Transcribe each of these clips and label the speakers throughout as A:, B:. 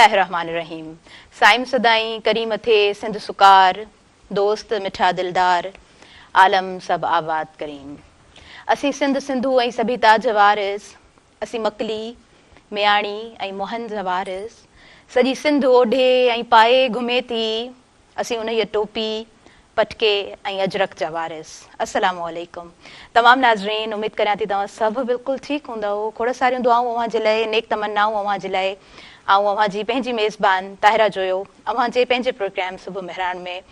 A: बिस्मिल्लाहिर्रहमानिर्रहीम। साइम सदाई करीम थे सिंध सुकार, दोस्त मिठा दिलदार, आलम सब आबाद करीम। असी सिंध सिंधू ऐं सभी ताज वारिस, असी मकली मियाणी ऐं मोहन जा वारिस, सॼी सिंध ओढे ऐं पाए घुमे थी, असी उन टोपी पटके ऐं अजरक जा वारिस। अस्सलामु अलैकुम तमाम नाज़रीन, उम्मीद करियां थी तव्हां सभु बिल्कुलु ठीकु हूंदव। खोड़ सारियूं दुआऊं अव्हां जे लाइ, नेक तमन्नाऊं अव्हां जे लाइ। ऐं अव्हां जी पंहिंजी मेज़बान ताहिरा जोयो अव्हां जे पंहिंजे प्रोग्राम सुबुह मेहरान में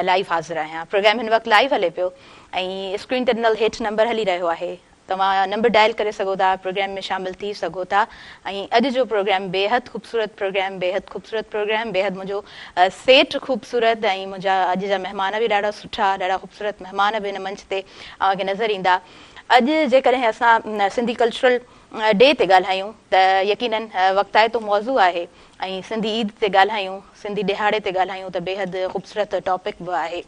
A: लाइव हाज़िर आहियां। प्रोग्राम हिन वक़्तु लाइव हले पियो ऐं स्क्रीन ते ॾिनल हेठि नंबर हली रहियो आहे। तव्हां नंबर डायल करे सघो था, प्रोग्राम में शामिल थी सघो था। ऐं अॼु जो प्रोग्राम बेहद ख़ूबसूरत प्रोग्राम, बेहद ख़ूबसूरत प्रोग्राम, बेहद मुंहिंजो सेठ ख़ूबसूरत ऐं मुंहिंजा अॼु जा महिमान बि ॾाढा सुठा, ॾाढा ख़ूबसूरत महिमान बि हिन मंच ते अव्हांखे नज़र ईंदा। अॼु जेकॾहिं असां सिंधी कल्चरल डे ते ॻाल्हायूं त यकीनन वक़्तु आहे तो मौज़ू आहे ऐं सिंधी ईद ते ॻाल्हायूं, सिंधी ॾिहाड़े ते ॻाल्हायूं त बेहद ख़ूबसूरत टॉपिक बि आहे।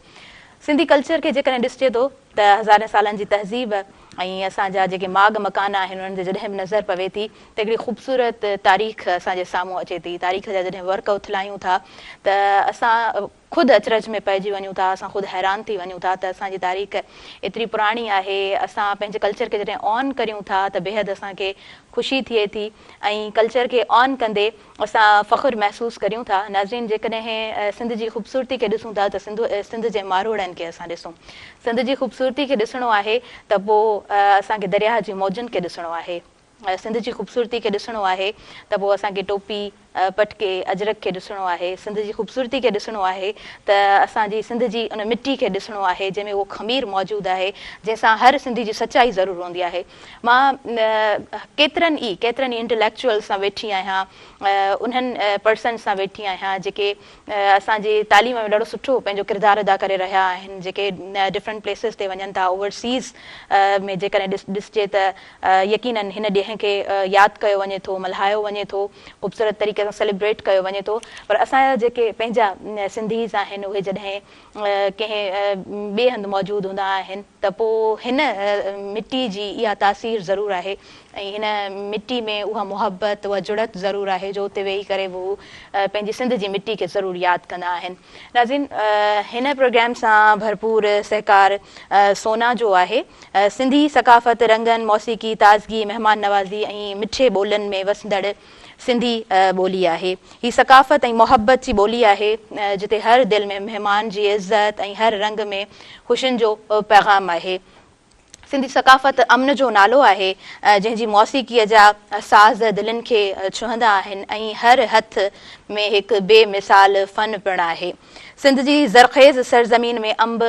A: सिंधी कल्चर खे जेकॾहिं ॾिसिजे थो त हज़ारे सालनि जी तहज़ीब ऐं असांजा जेके माग मकान आहिनि उन्हनि ते जॾहिं बि नज़र पवे थी त हिकिड़ी ख़ूबसूरत तारीख़ असांजे साम्हूं अचे थी। तारीख़ जा जॾहिं वर्क उथलायूं था त असां ख़ुदि अचरज में पइजी वञूं था, असां ख़ुदि हैरान थी वञूं था त असांजी तारीख़ एतिरी पुराणी आहे। असां पंहिंजे कल्चर खे जॾहिं ऑन करियूं था त बेहद असांखे ख़ुशी थिए थी ऐं कल्चर खे ऑन कंदे असां फ़ख़ुरु महसूसु करियूं था। नाज़रीन, जेकॾहिं सिंध जी ख़ूबसूरती खे ॾिसूं था त सिंध जे मारोड़नि खे असां ॾिसूं। सिंध जी ख़ूबसूरती खे ॾिसणो आहे त पोइ असांखे दरिया जी मौजनि खे ॾिसणो आहे। सिंध जी ख़ूबसूरती खे ॾिसणो आहे त पोइ असांखे टोपी पटके अजरक खे ॾिसणो आहे। सिंध जी ख़ूबसूरती खे ॾिसणो आहे त असांजी सिंध जी उन मिटी खे ॾिसणो आहे जंहिंमें उहो ख़मीर मौजूदु आहे, जंहिंसां हर सिंधी जी सचाई ज़रूरु हूंदी आहे। मां केतिरनि ई इंटेलेक्चुअल्स सां वेठी आहियां, उन्हनि पर्सन सां वेठी आहियां जेके असांजे तालीम में ॾाढो सुठो पंहिंजो किरदारु अदा करे रहिया आहिनि, जेके डिफरेंट प्लेसिस ते वञनि था। ओवरसीज़ में जेकॾहिं ॾिसिजे त यकीनन हिन ॾींहं खे यादि कयो वञे थो, मल्हायो वञे थो, ख़ूबसूरत तरीक़े सां सेलिब्रेट कयो वञे थो। पर असांजा जेके पंहिंजा सिंधीज़ आहिनि उहे जॾहिं कंहिं ॿिए हंधि मौजूदु हूंदा आहिनि त पोइ हिन मिटी जी इहा तासीर ज़रूरु आहे ऐं हिन मिटी में उहा मुहबत, उहा जुड़त ज़रूरु आहे जो उते वेही करे उहो पंहिंजी सिंध जी मिटी खे ज़रूरु यादि कंदा आहिनि। नाज़रीन, हिन प्रोग्राम सां भरपूर सहकार सोना जो आहे। सिंधी सकाफ़त, रंगनि, मौसीक़ी, ताज़गी, महिमान नवाज़ी ऐं मिठे ॿोलनि में वसंदड़ सिंधी ॿोली आहे। ही सकाफ़त ऐं मोहबत जी ॿोली आहे जिते हर दिलि में महिमान जी इज़त ऐं हर रंग में ख़ुशियुनि जो पैगाम आहे। सिंधी सकाफ़त अमन जो नालो आहे जंहिंजी मौसीक़ीअ जा साज़ दिलनि खे छुहंदा आहिनि ऐं हर हथ में हिकु बेमिसाल फ़न पिणु आहे। सिंध जी ज़रख़ेज़ सरज़मीन में अंब,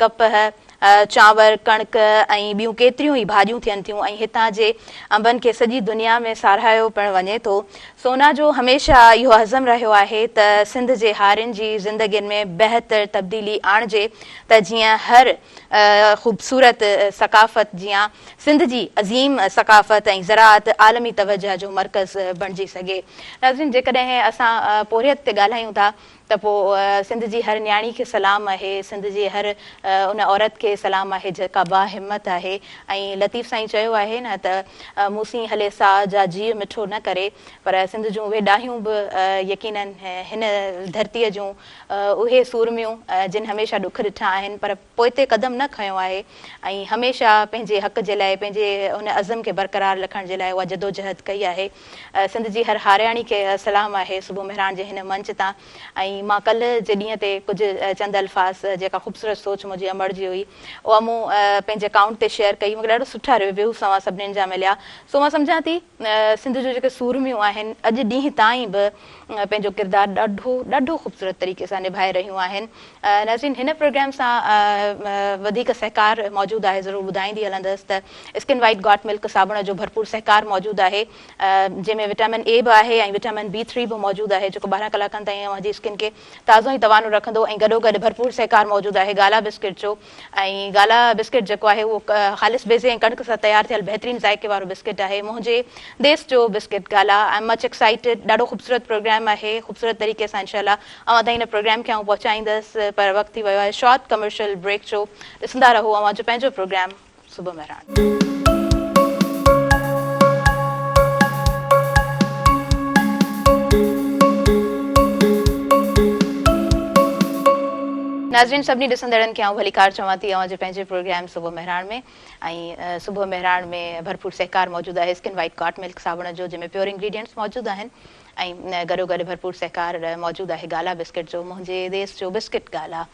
A: कपह, चांवर, कणिक ऐं ॿियूं केतिरियूं ई भाॼियूं थियनि थियूं ऐं हितां जे अंबनि खे सॼी दुनिया में साराहियो पिणु वञे थो। सोना जो हमेशह इहो अज़म रहियो आहे त सिंध जे हारियुनि जी ज़िंदगियुनि में बहितर तब्दीली आणिजे त जीअं हर ख़ूबसूरत सकाफ़त, जीअं सिंध जी अज़ीम सकाफ़त ऐं ज़राअत आलमी तवजह जो मर्कज़ बणिजी सघे। नाज़रीन, जेकॾहिं असां पोरियत ते ॻाल्हायूं था त पोइ सिंध जी हर न्याणी खे सलाम आहे, सिंध जी हर उन औरत खे सलाम आहे जेका बाहिमत आहे। ऐं लतीफ़ साईं चयो आहे न त मूंसी हले साह जा जीउ मिठो न करे, पर सिंध जूं उहे ॾाहियूं बि यकीनन हिन धरतीअ जूं उहे सूरमियूं जिन हमेशह ॾुख ॾिठा आहिनि पर पोइ ते क़दम न खयो आहे ऐं हमेशह पंहिंजे हक़ जे लाइ, पंहिंजे उन अज़म खे बरक़रार रखण जे लाइ उहा जदोजहद कई आहे। सिंध जी हर हारियाणी खे सलाम आहे सुबुह मेहरान जे हिन मंच तां। ऐं मां कल्ह जे ॾींहं ते कुझु चंद अल्फाज़ जेका ख़ूबसूरत सोच मुंहिंजी अमड़जी हुई उहा मूं पंहिंजे अकाउंट ते शेयर कई। मूंखे ॾाढो सुठा रिव्यूज़ तव्हां सभिनीनि जा मिलिया। सो मां सम्झां थी सिंध जूं जेके सूरमियूं आहिनि अॼु ॾींहं ताईं बि पंहिंजो किरदारु ॾाढो ख़ूबसूरत तरीक़े सां निभाए रहियूं आहिनि। नाज़रीन, हिन प्रोग्राम सां वधीक सहकार मौजूदु आहे, ज़रूरु ॿुधाईंदी हलंदसि त स्किन वाइट गॉट मिल्क साबुण जो भरपूर सहकार मौजूदु आहे जंहिंमें विटामिन ए बि आहे ऐं विटामिन B3 बि मौजूदु आहे जेको 12 कलाकनि ताईं अव्हांजी स्किन खे ताज़ो ऐं तवानो रखंदो। ऐं गॾोगॾु भरपूर सहकार मौजूदु आहे गाला बिस्किट जो। ऐं गाला बिस्किट जेको आहे उहो ख़ालिस बेज़े ऐं कणिक सां तयारु थियल बहितरीनु ज़ाइके वारो बिस्किट आहे। मुंहिंजे देश जो biscuit gala. I am much excited. ॾाढो ख़ूबसूरत प्रोग्राम आहे, ख़ूबसूरत तरीक़े सां इंशाअल्लाह अव्हां ताईं हिन प्रोग्राम खे आउं पहुचाईंदसि, पर वक़्तु थी वियो आहे शॉर्ट कमर्शियल ब्रेक जो। ॾिसंदा रहो अव्हां जो पंहिंजो प्रोग्राम सुबुह मेहरान। नाज़रीन सभिनी ॾिसंदड़नि खे भली कार चवां थी जे पंहिंजे प्रोग्राम सुबुह मेहरान में ऐं सुबुह मेहरान में भरपूर सहकार मौजूदु आहे स्किन वाइट गॉट मिल्क साबुण जो जंहिंमें प्योर इंग्रीडियंट्स मौजूदु आहिनि ऐं गॾो गॾु भरपूर सहकार मौजूदु आहे गाला बिस्किट जो मुंहिंजे देश जो बिस्किट गाला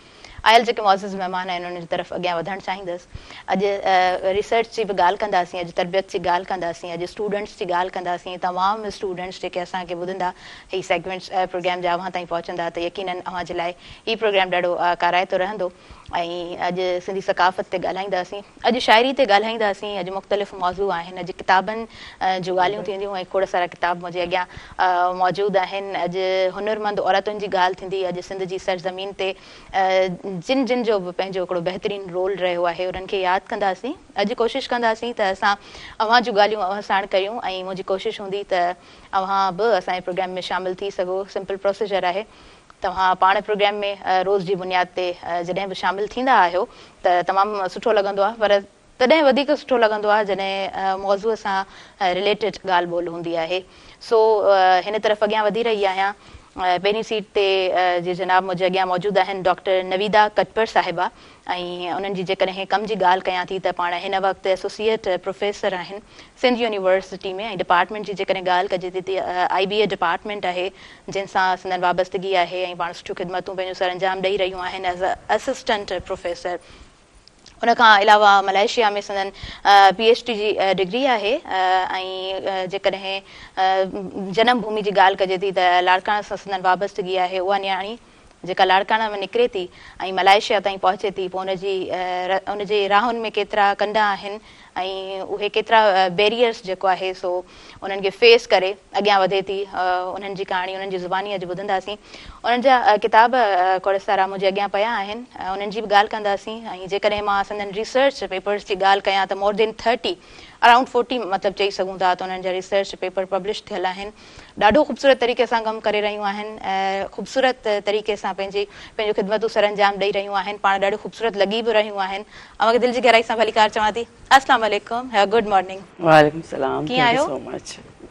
A: आयल जेके मुअज़्ज़िज़ महिमान आहिनि उन्हनि जी तरफ़ अॻियां वधणु चाहींदसि अॼु रिसर्च जी बि ॻाल्हि कंदासीं अॼु तरबियत जी ॻाल्हि कंदासीं अॼु स्टूडेंट्स जी ॻाल्हि कंदासीं तमामु स्टूडेंट्स जेके असांखे ॿुधंदा हीअ सेगमेंट्स प्रोग्राम जा अव्हां ताईं पहुचंदा त यकीनन अव्हां जे लाइ हीअ प्रोग्राम ॾाढो काराइतो रहंदो ऐं अॼु सिंधी सकाफ़त ते ॻाल्हाईंदासीं अॼु शाइरी ते ॻाल्हाईंदासीं अॼु मुख़्तलिफ़ मौज़ू आहिनि अॼु किताबनि जूं ॻाल्हियूं थींदियूं ऐं खोड़ सारा किताब मुंहिंजे अॻियां मौजूदु आहिनि अॼु हुनरमंद औरतुनि जी ॻाल्हि थींदी अॼु सिंध जी सरज़मीन ते जिन जिन जो बि पंहिंजो हिकिड़ो बहितरीनु रोल रहियो आहे उन्हनि खे यादि कंदासीं अॼु कोशिशि कंदासीं त असां अव्हां जूं ॻाल्हियूं अव्हां साण कयूं ऐं मुंहिंजी कोशिशि हूंदी त अव्हां बि असांजे प्रोग्राम में शामिलु थी सघो सिंपल प्रोसीजर आहे तव्हां पाण प्रोग्राम में रोज़ जी बुनियाद ते जॾहिं बि शामिलु थींदा आहियो त तमामु सुठो लॻंदो आहे पर तॾहिं वधीक सुठो लॻंदो आहे जॾहिं मौज़ूअ सां रिलेटेड ॻाल्हि ॿोल हूंदी आहे सो हिन तरफ़ अॻियां वधी रही आहियां पहिरीं सीट ते जे जनाब मुंहिंजे अॻियां मौजूदु आहिनि डॉक्टर नवीदा कटपर साहिबा ऐं उन्हनि जी जेकॾहिं कम जी ॻाल्हि कयां थी त पाण हिन वक़्तु एसोसिएट प्रोफेसर आहिनि सिंध यूनिवर्सिटी में ऐं डिपार्टमेंट जी जेकॾहिं ॻाल्हि कजे थी त IBA डिपार्टमेंट आहे जंहिंसां संदन वाबस्तगी आहे ऐं पाण सुठियूं ख़िदमतूं पंहिंजो सर अंजाम ॾेई रहियूं आहिनि एज़ अ असिस्टेंट प्रोफेसर उनखां अलावा मलेशिया में संदन PhD जी डिग्री आहे ऐं जेकॾहिं जनम भूमि जी ॻाल्हि कजे थी त लाड़काणा सां संदन वाबस्तगी आहे उहा न्याणी जेका लाड़काणा में निकिरे थी ऐं मलेशिया ताईं पहुचे थी पोइ उनजे राहुनि में केतिरा कंडा आहिनि ऐं उहे केतिरा बैरियर्स जेको आहे सो उन्हनि खे फेस करे अॻियां वधे थी उन्हनि जी कहाणी उन्हनि जी ज़ुबानी अॼु ॿुधंदासीं उन्हनि जा किताब खोड़ सारा मुंहिंजे अॻियां पिया आहिनि उन्हनि जी बि ॻाल्हि कंदासीं ऐं जेकॾहिं मां संदन रिसर्च पेपर्स जी ॻाल्हि कयां त मोर देन 30 अराउंड 40 मतिलबु चई सघूं था त उन्हनि जा रिसर्च पेपर पब्लिश थियल आहिनि ॾाढो ख़ूबसूरत तरीक़े सां कमु करे रहियूं आहिनि ख़ूबसूरत तरीक़े सां पंहिंजूं ख़िदमतूं सर अंजाम ॾेई रहियूं आहिनि पाण ॾाढो ख़ूबसूरत लॻी बि रहियूं आहिनि अव्हांखे दिलि जी गहराई सां भली कार चवां थी अस्सलाम वालेकुम गुड मॉर्निंग
B: वालेकुम सलाम
A: कीअं आहियो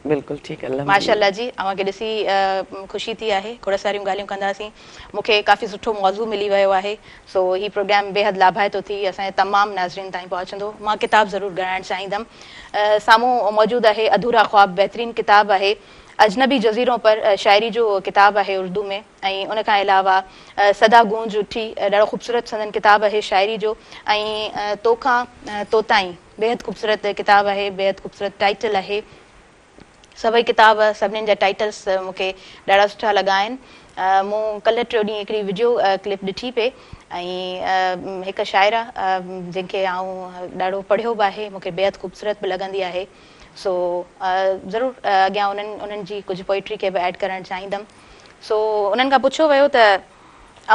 B: बिल्कुलु ठीकु अल्लाह
A: माशाअल्लाह जी अव्हांखे ॾिसी ख़ुशी थी आहे खोड़ सारियूं ॻाल्हियूं कंदासीं मूंखे काफ़ी सुठो मौज़ू मिली वियो आहे सो हीउ प्रोग्राम बेहद लाभाइतो थी असांजे तमामु नाज़रीन ताईं पहुचंदो मां किताबु ज़रूरु ॻणाइणु चाहींदमि साम्हूं मौजूदु आहे अधूरा ख्वाब बहितरीनु किताबु आहे अजनबी जज़ीरों पर शाइरी जो किताबु आहे उर्दू में ऐं उनखां अलावा सदा गूंज उठी ॾाढो ख़ूबसूरत संदन किताबु आहे शाइरी जो ऐं तोखां तोताईं बेहद ख़ूबसूरत किताबु आहे बेहद ख़ूबसूरत टाइटल आहे सभई किताब सभिनीनि जा टाइटल्स मूंखे ॾाढा सुठा लॻा आहिनि मूं कल्ह टियों ॾींहुं हिकिड़ी वीडियो क्लिप ॾिठी पे ऐं हिकु शाइरा जंहिंखे आउं ॾाढो पढ़ियो बि आहे मूंखे बेहद ख़ूबसूरत बि लॻंदी आहे सो ज़रूरु अॻियां उन्हनि जी कुझु पोइट्री खे बि ऐड करणु चाहींदमि सो उन्हनि खां पुछियो वियो त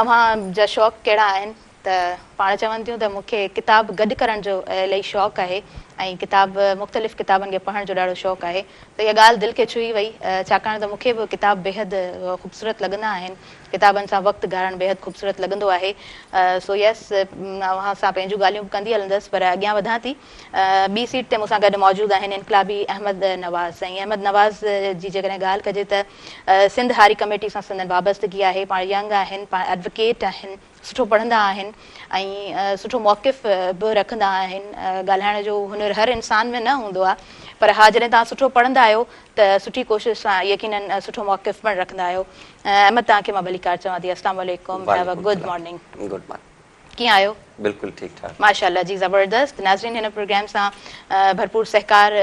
A: अव्हां जा शौक़ु कहिड़ा आहिनि त पाण चवनि थियूं त मूंखे किताब गॾु करण जो इलाही शौक़ु आहे ऐं किताब मुख़्तलिफ़ किताबनि खे पढ़ण जो ॾाढो शौक़ु आहे त इहा ॻाल्हि दिलि खे छुई वई छाकाणि त मूंखे बि किताब बेहद ख़ूबसूरत लॻंदा आहिनि किताबनि सां वक़्तु गारणु बेहद ख़ूबसूरत लॻंदो आहे सो यस अव्हां सां पंहिंजूं ॻाल्हियूं कंदी हलंदसि पर अॻियां वधां थी ॿी सीट ते मूंसां गॾु मौजूदु आहिनि इनकलाबी अहमद नवाज़ ऐं अहमद नवाज़ जी जेकॾहिं ॻाल्हि कजे त सिंध हारी कमेटी सां संदन वाबस्तगी आहे पाण यंग आहिनि पाण एडवोकेट आहिनि सुठो पढ़ंदा आहिनि ऐं सुठो मौक़िफ़ बि रखंदा आहिनि ॻाल्हाइण जो हुनर हर इंसान में न हूंदो आहे पर हा जॾहिं तव्हां सुठो पढ़ंदा आहियो त सुठी कोशिशि सां यकीनन सुठो मौक़िफ़ पण रखंदा आहियो अहमद तव्हांखे मां भली कार चवां थी अस्सलाम वालेकुम गुड मॉर्निंग कीअं आहियो
B: बिल्कुलु ठीकु ठाक
A: माशाअल्लाह जी ज़बरदस्त नाज़रीन हिन प्रोग्राम सां भरपूर सहकार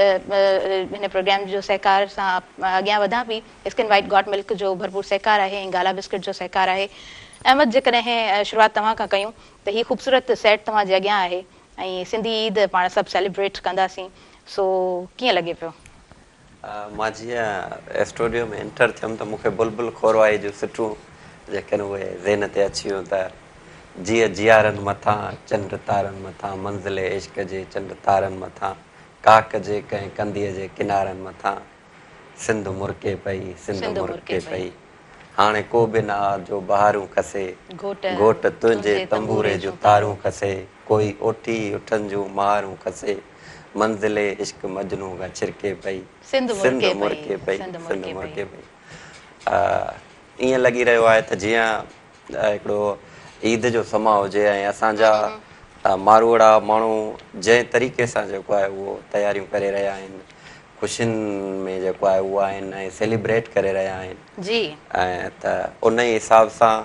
A: हिन प्रोग्राम जो सहकार सां अॻियां वधां पई स्किन वाइट गॉट मिल्क जो भरपूर सहकार आहे ऐं गाला बिस्किट जो सहकार आहे अहमद जेकॾहिं शुरूआति तव्हां खां कयूं त हीअ ख़ूबसूरत सेट तव्हांजे अॻियां आहे ऐं सिंधी ईद पाण सभु सेलिब्रेट कंदासीं सो कीअं लॻे पियो
B: मां जीअं स्टूडियो में एंटर थियुमि त मूंखे बुलबुल खोरवाई जो सुठियूं जेके उहे ज़हन ते अची वियूं त जीअं जियारनि मथां चंड तारनि मथां मंज़िले इश्क जे चंड तारनि मथां काक जे कंहिं कंदीअ जे किनारनि मथां सिंध मुरके पई सिंध मुरके पई हाणे को बि न आ जो बहारूं खसे घोट तुंहिंजे तंबूरे जूं तारूं खसे कोई ओठी उठनि जूं मारूं खसे मंज़िले इश्क मजनू खां छिरके पई सिंध मुरके पई सिंध मुरके पई ईअं लॻी रहियो आहे त जीअं हिकिड़ो ईद जो समा हुजे ऐं असांजा मारवाड़ा माण्हू जंहिं तरीक़े सां जेको आहे उहो तयारियूं करे रहिया आहिनि, ख़ुशियुनि में जेको आहे उहा आहिनि ऐं सेलिब्रेट करे रहिया आहिनि
A: जी।
B: ऐं त उन ई हिसाब सां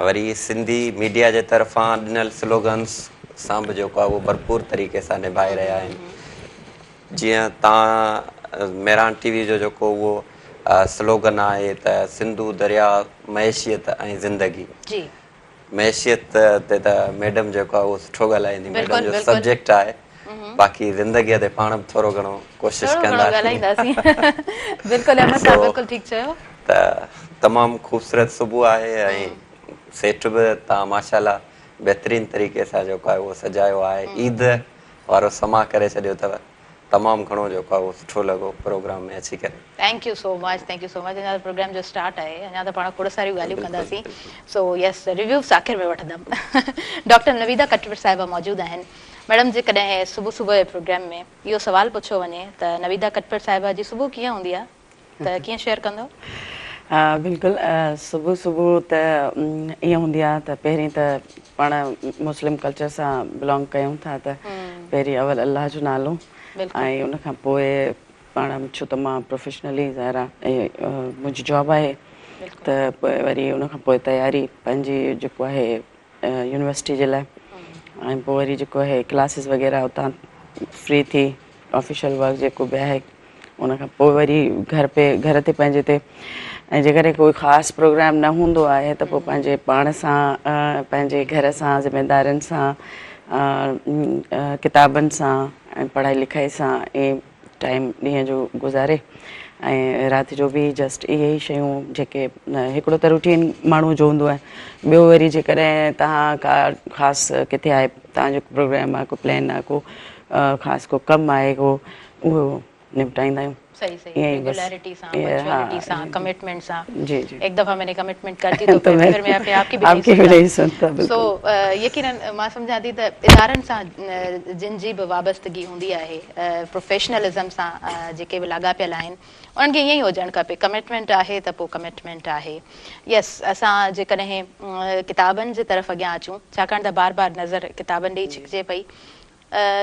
B: वरी सिंधी मीडिया जे तरफ़ां ॾिनल स्लोगन्स सां बि जेको आहे उहो भरपूर तरीक़े सां निभाए रहिया आहिनि। जीअं तव्हां मेरान टीवी जो जेको उहो स्लोगन आहे त सिंधु दरिया महेशियत ऐं ज़िंदगी।
A: जी।
B: महेशियत ते त मैडम जेको आहे उहो सुठो ॻाल्हाईंदी, मैडम जो
A: बिल्कुलु
B: सब्जेक्ट आहे। बाक़ी ज़िंदगीअ ते पाण बि थोरो घणो कोशिशि
A: ॻाल्हाईंदासीं। बिल्कुलु अहमद साहब, बिल्कुलु ठीकु चयो।
B: त तमामु ख़ूबसूरत सुबुह आहे ऐं सेठ बि तव्हां माशाल्लाह बहितरीन तरीक़े सां जेको आहे उहो सजायो आहे। ईद वारो समा करे छॾियो अथव, तमामु घणो जेको आहे उहो सुठो लॻो प्रोग्राम में अची करे।
A: Thank you so much, thank you so much. अञा प्रोग्राम जो स्टार्ट आहे, अञा त पाण खोड़ सारियूं ॻाल्हियूं कंदासीं। सो यस, रिव्यूज़ आख़िर में वठंदमि। डॉक्टर नवीदा कटवर साहिबा मौजूदु आहिनि। मैडम जेकॾहिं सुबुह सुबुह जे प्रोग्राम में इहो सुवालु पुछियो वञे त नवीदा कटवर साहिबा जी सुबुह कीअं हूंदी आहे, त कीअं शेयर कंदो?
C: बिल्कुलु, सुबुह सुबुह त ईअं हूंदी आहे त पहिरीं त पाण मुस्लिम कल्चर सां बिलोंग कयूं था त पहिरीं अवल अलाह जो नालो ऐं उनखां पोइ पाण छो त मां प्रोफेशनली ज़ाहिरा मुंहिंजी जॉब आहे त पोइ वरी उनखां पोइ तयारी पंहिंजी जेको आहे यूनिवर्सिटी जे लाइ ऐं पोइ वरी जेको आहे क्लासिस वग़ैरह उतां फ्री थी ऑफिशियल वर्क जेको बि आहे उनखां पोइ वरी घर ते पंहिंजे ते ऐं जेकॾहिं कोई ख़ासि प्रोग्राम न हूंदो आहे त पोइ पंहिंजे पाण सां पंहिंजे घर सां ज़िमेदारनि सां किताबनि सां ऐं पढ़ाई लिखाई सां ऐं टाइम ॾींहं जो गुज़ारे ऐं राति जो बि जस्ट इहे ई शयूं जेके हिकिड़ो त रूटीन माण्हू जो हूंदो आहे। ॿियो वरी जेकॾहिं तव्हां का ख़ासि किथे आहे, तव्हांजो प्रोग्राम आहे, को प्लान आहे, को ख़ासि को कमु आहे, को उहो निपटाईंदा आहियूं।
A: सही सही, रेगुलरिटी सां, पंक्चुअलिटी सां, कमिटमेंट सां।
C: जी जी,
A: एक दफ़ा मैंने कमिटमेंट कर दी तो फिर मैं अपने आप की भी नहीं सुनता। सो यकीनन मां सम्झां थी त इदारनि सां जिन जी बि वाबस्तगी हूंदी आहे, प्रोफेशनलिज़म सां जेके बि लाॻापियल आहिनि, उन्हनि खे ईअं ई हुजणु खपे। कमिटमेंट आहे त पोइ कमिटमेंट आहे। यस, असां जेकॾहिं किताबनि जे तरफ़ अॻियां अचूं, छाकाणि त बार बार नज़र किताबनि ॾे छिकिजे पई।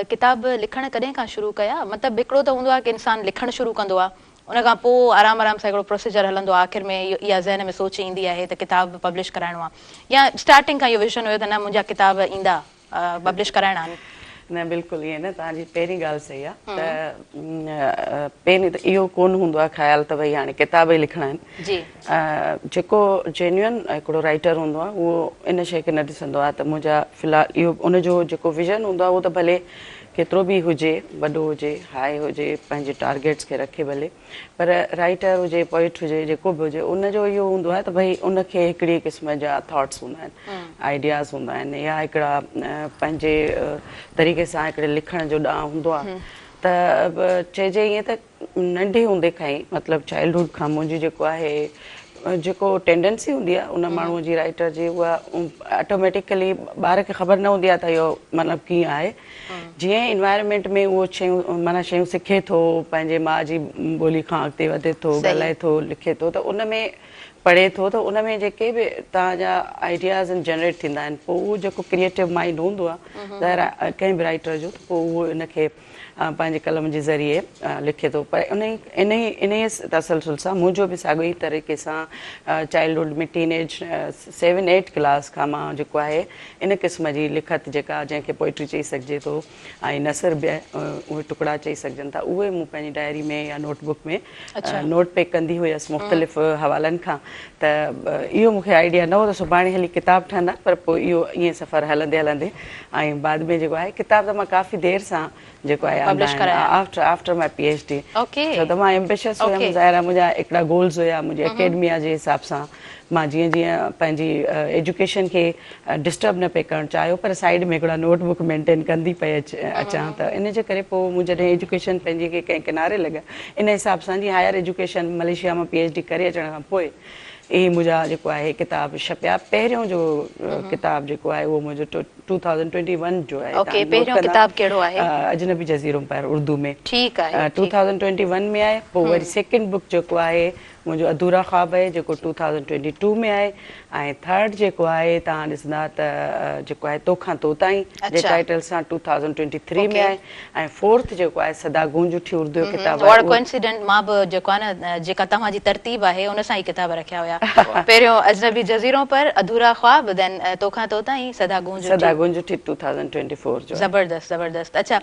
A: किताब लिखणु कॾहिं खां शुरू कया? मतिलबु हिकिड़ो त हूंदो आहे की इंसानु लिखणु शुरू कंदो आहे, उन खां पोइ आराम आराम सां हिकिड़ो प्रोसीजर हलंदो आहे, आख़िर में इहा ज़हन में सोच ईंदी आहे त किताब पब्लिश कराइणो आहे, या स्टार्टिंग खां इहो विज़न हुयो त न मुंहिंजा किताब ईंदा पब्लिश कराइणा आहिनि?
C: न, बिल्कुलु ईअं न, तव्हांजी पहिरीं ॻाल्हि सही आहे त पहिरीं त इहो कोन हूंदो आहे ख़्यालु त भई हाणे किताब ई लिखणा आहिनि।
A: जी।
C: जेको जेन्युइन हिकिड़ो राइटर हूंदो आहे उहो इन शइ खे न ॾिसंदो आहे त मुंहिंजा फ़िलहालु इहो उनजो जेको विज़न हूंदो आहे उहो त भले केतिरो बि हुजे, वॾो हुजे, हाई हुजे, पंहिंजे टारगेट्स खे रखे भले, पर राइटर हुजे, पोइट हुजे, जेको बि हुजे, उनजो इहो हूंदो आहे त भई उनखे हिकिड़ी क़िस्म जा थॉट्स हूंदा आहिनि, आइडियाज़ हूंदा आहिनि, या हिकिड़ा पंहिंजे तरीक़े सां हिकिड़े लिखण जो ॾांहुं हूंदो आहे। त चइजे ईअं त नंढे हूंदे खां ई, मतिलबु चाइल्डहुड खां मुंहिंजी जेको आहे जेको टेंडेंसी हूंदी आहे उन माण्हूअ जी, राइटर जी, उहा ऑटोमेटिकली ॿार खे ख़बर न हूंदी आहे त इहो मतिलबु कीअं आहे। जीअं इन्वायरमेंट में उहो शयूं माना शयूं सिखे थो, पंहिंजे माउ जी ॿोली खां अॻिते वधे थो, ॻाल्हाए थो, लिखे थो, त उन में पढ़े थो, त उन में जेके बि तव्हांजा आइडियाज़ जनरेट थींदा आहिनि, पोइ उहो जेको क्रिएटिव माइंड हूंदो आहे ज़ाहिर कंहिं बि राइटर जो, त पोइ उहो इनखे पंहिंजे कलम जे ज़रिए लिखे थो। पर इन ई तसलसल सां मुंहिंजो बि साॻियो ई तरीक़े सां चाइल्डहुड में टीनेज 7-8 क्लास खां मां जेको आहे इन क़िस्म जी लिखत जेका जंहिंखे पोइट्री चई सघिजे थो ऐं नसर बि उहे टुकड़ा चई सघजनि था, उहे मूं पंहिंजी डायरी में या नोटबुक में नोट पेक कंदी हुयसि मुख़्तलिफ़ हवालनि खां। त इहो मूंखे आइडिया न हो त सुभाणे हली किताब ठहंदा, पर पोइ इहो ईअं सफ़र हलंदे हलंदे ऐं बाद में जेको आहे किताब त मां काफ़ी देरि सां जेको आहे आफ्टर माई PhD, छो त मां एम्बिशियस हुयमि, ज़ाहिर मुंहिंजा हिकिड़ा गोल्स हुया मुंहिंजी एकेडमिया जे हिसाब सां। मां जीअं जीअं पंहिंजी एजुकेशन खे डिस्टर्ब न पे करणु चाहियो, पर साइड में हिकिड़ा नोटबुक मेंटेन कंदी पई अचां, त इन जे करे पोइ मूं जॾहिं एजुकेशन पंहिंजी खे कंहिं किनारे लॻा, इन हिसाब सां जी हायर एजुकेशन मलेशिया मां PhD करे अचण खां पोइ इहे मुंहिंजा जेको आहे किताब छपिया। पहिरियों जो किताब जेको आहे उहो मुंहिंजो 2021 जो आहे।
A: पहिरियों किताब कहिड़ो आहे?
C: अजनबी जज़ीरो पर उर्दू में।
A: ठीकु आहे,
C: 2021 में आहे। पोइ वरी सेकेंड बुक जेको आहे मुंहिंजो अधूरा ख्वाब आहे जेको 2022 में आहे ऐं थर्ड जेको आहे तव्हां ॾिसंदा त जेको आहे तोखां तो ताईं जे टाइटल सां 2023 में आहे ऐं फोर्थ जेको आहे सदा गूंज उठी उर्दू जो किताब
A: और कोइंसिडेंट मां बि जेको आहे न जेका तव्हांजी तरतीब आहे उन सां ई किताब रखिया हुया पहिरियों अजनबी जज़ीरों पर अधूरा ख्वाब देन तोखां तो ताईं सदा गूंज
C: उठी 2024 जो
A: ज़बरदस्त ज़बरदस्त अच्छा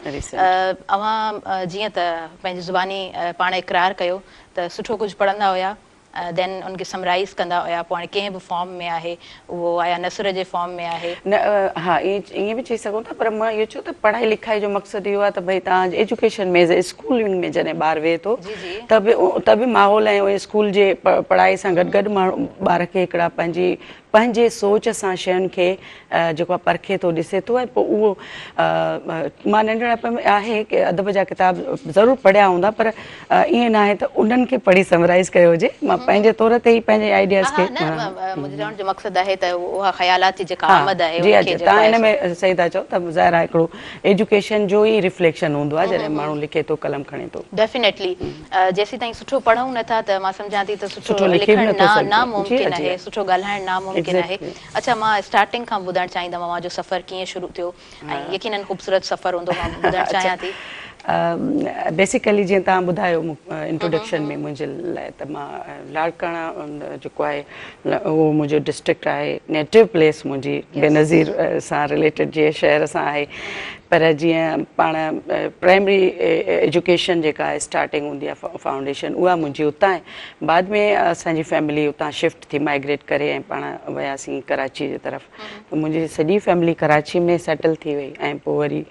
A: अवां जीअं त पंहिंजी ज़ुबानी पाण इक़रार कयो त सुठो कुझु पढ़ंदा हुया देन उनखे समराइज़ कंदा हुया पोइ हाणे कंहिं बि फॉर्म में आहे उहो आया नसर जे फॉर्म में आहे
C: न हा ईअं बि चई सघूं था पर मां इहो चयो त पढ़ाई लिखाई जो मक़सदु इहो आहे त भई तव्हां एजुकेशन में स्कूलनि में जॾहिं ॿार वेहे थो त बि माहौल ऐं स्कूल जे पढ़ाई सां गॾु गॾु माण्हू ॿार खे हिकिड़ा पंहिंजे सोच सां शयुनि खे जेको आहे परखे थो ॾिसे थो ऐं पोइ उहो मां नंढिड़ाप में आहे की अदब जा किताब ज़रूरु पढ़िया हूंदा पर ईअं न आहे त उन्हनि खे पढ़ी समराइज़ कयो हुजे मां पंहिंजे तौर ते ई पंहिंजे आइडियाज़ खे
A: मुंहिंजे चवण जो मक़सदु आहे त उहा ख़यालात जी जेका आमद आहे
C: जी तव्हां हिन में सही था चओ त ज़ाहिर आहे हिकिड़ो एजुकेशन जो ई रिफ्लेक्शन हूंदो आहे जॾहिं माण्हू लिखे थो कलम खणे थो
A: डेफिनेटली जेसीं ताईं सुठो पढ़ूं नथा त मां सम्झां थी त सुठो लिखणु नामुमकिन आहे सुठो ॻाल्हाइणु नामुमकिन आहे अच्छा मां स्टार्टिंग खां ॿुधणु चाहींदमि मुंहिंजो सफ़र कीअं शुरू थियो ऐं यकीनन ख़ूबसूरत सफ़र हूंदो मां ॿुधणु चाहियां थी
C: बेसिकली जीअं तव्हां ॿुधायो इंट्रोडक्शन में मुंहिंजे लाइ त मां लाड़काणा जेको आहे उहो मुंहिंजो डिस्ट्रिक्ट आहे नेटिव प्लेस मुंहिंजी बेनज़ीर सां रिलेटेड जीअं शहर सां आहे पर जीअं पाण प्राइमरी एजुकेशन जेका आहे स्टार्टिंग हूंदी आहे फाउंडेशन उहा मुंहिंजी उतां आहे बाद में असांजी फैमिली उतां शिफ्ट थी माइग्रेट करे ऐं पाण वियासीं कराची जे तरफ़ त मुंहिंजी सॼी फैमिली कराची में सेटल थी वई ऐं पोइ वरी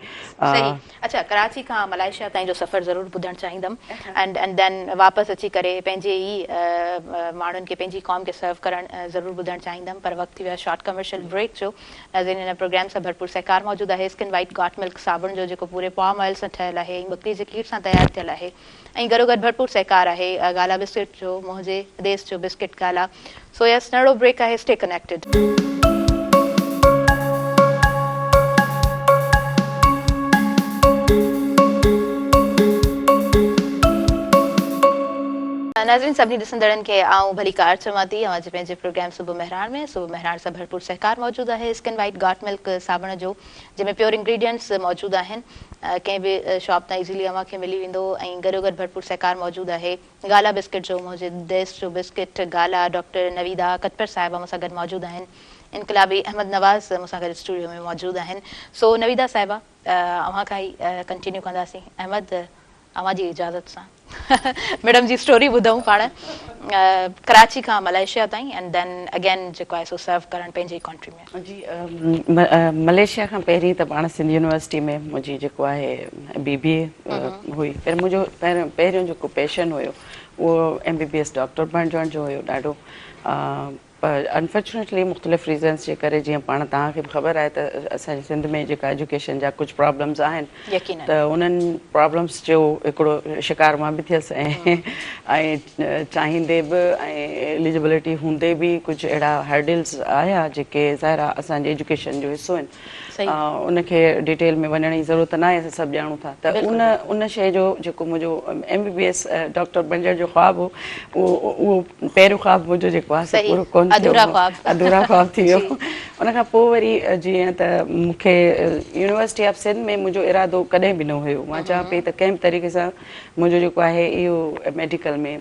A: अच्छा कराची खां मलेशिया ताईं जो सफ़र ज़रूरु ॿुधणु चाहींदमि एंड देन वापसि अची करे पंहिंजे ई माण्हुनि खे पंहिंजी क़ौम खे सर्व करणु ज़रूरु ॿुधणु चाहींदमि पर वक़्तु थी वियो आहे शॉर्ट कमर्शियल ब्रेक जो नाज़रीन हिन प्रोग्राम सां भरपूर सहकार मौजूदु आहे स्किन वाइट गॉट मिल्क साबुण जो जेको पूरे पाम ऑयल सां ठहियलु आहे ऐं बकरी जे खीर सां तयारु थियलु आहे ऐं गॾो गॾु भरपूर सहकार आहे गाला बिस्किट जो मुंहिंजे देश जो बिस्किट गाला सो यस नंढो ब्रेक आहे स्टे कनेक्टेड नाज़रीन सभिनी ॾिसंदड़नि खे आऊं भली कार चवां थी अवां जे पंहिंजे प्रोग्राम सुबुह मेहरान में सुबुह मेहरान सां भरपूर सहकार मौजूदु आहे स्किन वाइट गॉट मिल्क साबुण जो जंहिंमें प्योर इंग्रीडियंट्स मौजूदु आहिनि कंहिं बि शॉप तां इज़ीली अव्हां खे मिली वेंदो ऐं गॾो गॾु भरपूर सहकार मौजूदु आहे गाला बिस्किट जो मुंहिंजे देश जो बिस्किट गाला डॉक्टर नवीदा कटपर साहिबा मूंसां गॾु मौजूदु आहिनि इनकलाबी अहमद नवाज़ मूंसां गॾु स्टूडियो में मौजूदु आहिनि सो नवीदा साहिबा अव्हां खां ई कंटिन्यू कंदासीं अहमद अव्हां जी इजाज़त सां मैडम जी स्टोरी ॿुधूं पाण कराची खां मलेशिया ताईं एंड देन अगेन जेको आहे सो सर्व करणु पंहिंजे कंट्री में
C: जी मलेशिया खां पहिरीं त पाण सिंध यूनिवर्सिटी में मुंहिंजी जेको आहे BBA हुई पर मुंहिंजो पहिरियों जेको पैशन हुयो उहो MBBS डॉक्टर बणजण जो हुयो ॾाढो पर अनफॉर्चुनेटली मुख़्तलिफ़ रीज़न्स जे करे जीअं पाण तव्हांखे बि ख़बर आहे त असांजे सिंध में जेका एजुकेशन जा कुझु प्रॉब्लम्स आहिनि त उन्हनि प्रॉब्लम्स जो हिकिड़ो शिकार मां बि थियसि ऐं चाहींदे बि ऐं एलिजिबिलिटी हूंदे बि कुझु अहिड़ा हर्डल्स आया जेके ज़ाहिर आहे असांजे एजुकेशन जो हिसो आहिनि उनखे डिटेल में वञण जी ज़रूरत न आहे असां सभु ॼाणूं था त उन शइ जो जेको मुंहिंजो MBBS डॉक्टर बणजण जो ख्वाबु हो उहो पहिरियों ख्वाबु मुंहिंजो जेको आहे पूरो कोन अधूरा ख्वाब थी वियो उन खां पोइ वरी जीअं त मूंखे यूनिवर्सिटी ऑफ सिंध में मुंहिंजो इरादो कॾहिं बि न हुयो मां चवां पई त कंहिं बि तरीक़े सां मुंहिंजो जेको आहे इहो मेडिकल में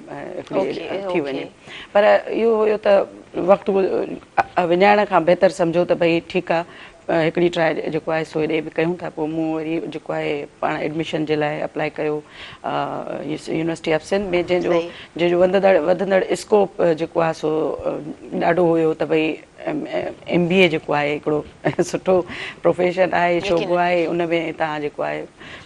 C: थी वञे पर इहो हुयो त वक़्तु विञाइण खां बहितर सम्झो त भई ठीकु आहे हिकिड़ी ट्राई जेको आहे सो हेॾे बि कयूं था पोइ मूं वरी जेको आहे पाण एडमिशन जे लाइ अप्लाई कयो यूनिवर्सिटी ऑफ सिंध में जंहिंजो वधंदड़ स्कोप जेको आहे सो ॾाढो हुयो त भई MBA जेको आहे हिकिड़ो सुठो प्रोफेशन आहे शोबो आहे उन में तव्हां जेको आहे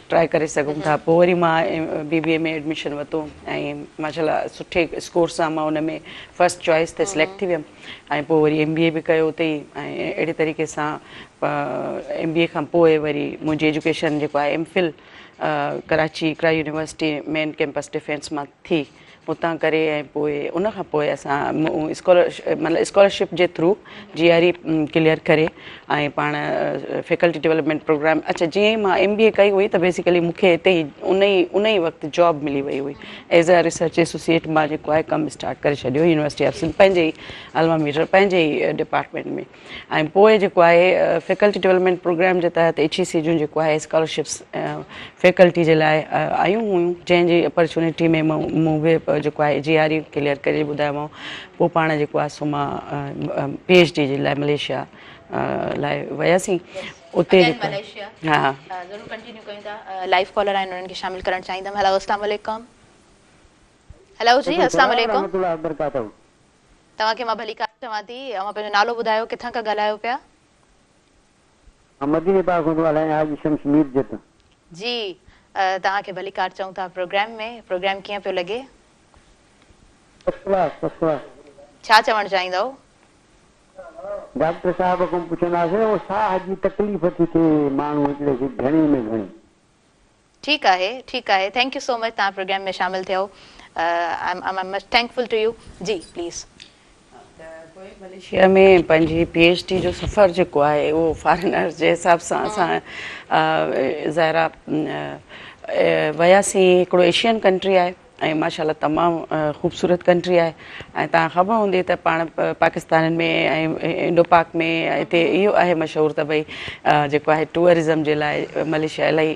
C: ट्राई करे सघूं था पोइ वरी मां BBA में एडमिशन वरितो ऐं माशाल्लाह सुठे स्कोर सां मां उन में फर्स्ट चॉइस ते सिलेक्ट थी वियमि ऐं पोइ वरी MBA बि कयो उते ई ऐं अहिड़े तरीक़े सां MBA खां पोइ वरी मुंहिंजी एजुकेशन जेको आहे MPhil कराची इकरा यूनिवर्सिटी मेन कैंपस डिफेंस मां थी उतां करे ऐं पोइ उन खां पोइ असां स्कॉलरशिप जे थ्रू GRE क्लियर करे ऐं पाण फैकल्टी डेवलपमेंट प्रोग्राम अच्छा जीअं ई मां MBA कई हुई त बेसिकली मूंखे हिते ई उन ई वक़्तु जॉब मिली वई हुई एज़ अ रिसर्च एसोसिएट मां जेको आहे कमु स्टार्ट करे छॾियो यूनिवर्सिटी ऑफ सिंध पंहिंजे ई अल्मा मीटर पंहिंजे ई डिपार्टमेंट में ऐं पोइ जेको आहे फैकल्टी डेवलपमेंट प्रोग्राम जे तहत HEC जूं जेको आहे स्कॉलरशिप्स फैकल्टी जे लाइ आयूं हुयूं जंहिंजी अपॉर्चुनिटी में मूं बि जेको आहे GRE क्लियर करे ॿुधायोमांव पोइ पाण जेको आहे सो मां PhD जे लाइ मलेशिया लाइ वियासीं उते जेको
A: मलेशिया
C: हा
A: ज़रूरु कंटिन्यू कयूं था लाइव कॉलर आहिनि उन्हनि खे शामिल करणु चाहींदमि हेलो अस्सलाम वालेकुम हेलो जी अस्सलाम वालेकुम तव्हांखे मां भली कार चवां थी ऐं पंहिंजो नालो ॿुधायो किथां खां ॻाल्हायो पिया
D: मदीने पाक खां थो ॻाल्हायां हाजी शम्स मीर जत
A: जी तव्हांखे भली कार चऊं था प्रोग्राम कीअं पियो लॻे छा चवणु चाहींदव
D: डॉक्टर साहब खां पुछंदासीं उहो साह जी तकलीफ़ थी थिए माण्हू हिकिड़े खे घणी में घणी
A: ठीकु आहे थैंक यू सो मच तव्हां प्रोग्राम में शामिल थियो I am much thankful to you जी प्लीज़
C: मलेशिया में पंहिंजी PhD जो सफ़र जेको आहे उहो फॉरेनर्स जे हिसाब सां असां ज़ाहिरा वियासीं हिकिड़ो एशियन कंट्री आहे ऐं माशाल्लाह तमामु ख़ूबसूरत कंट्री आहे ऐं तव्हां ख़बर हूंदी त पाण पाकिस्तान में ऐं इंडो पाक में हिते इहो आहे मशहूरु त भई जेको आहे टूरिज़म जे लाइ मलेशिया इलाही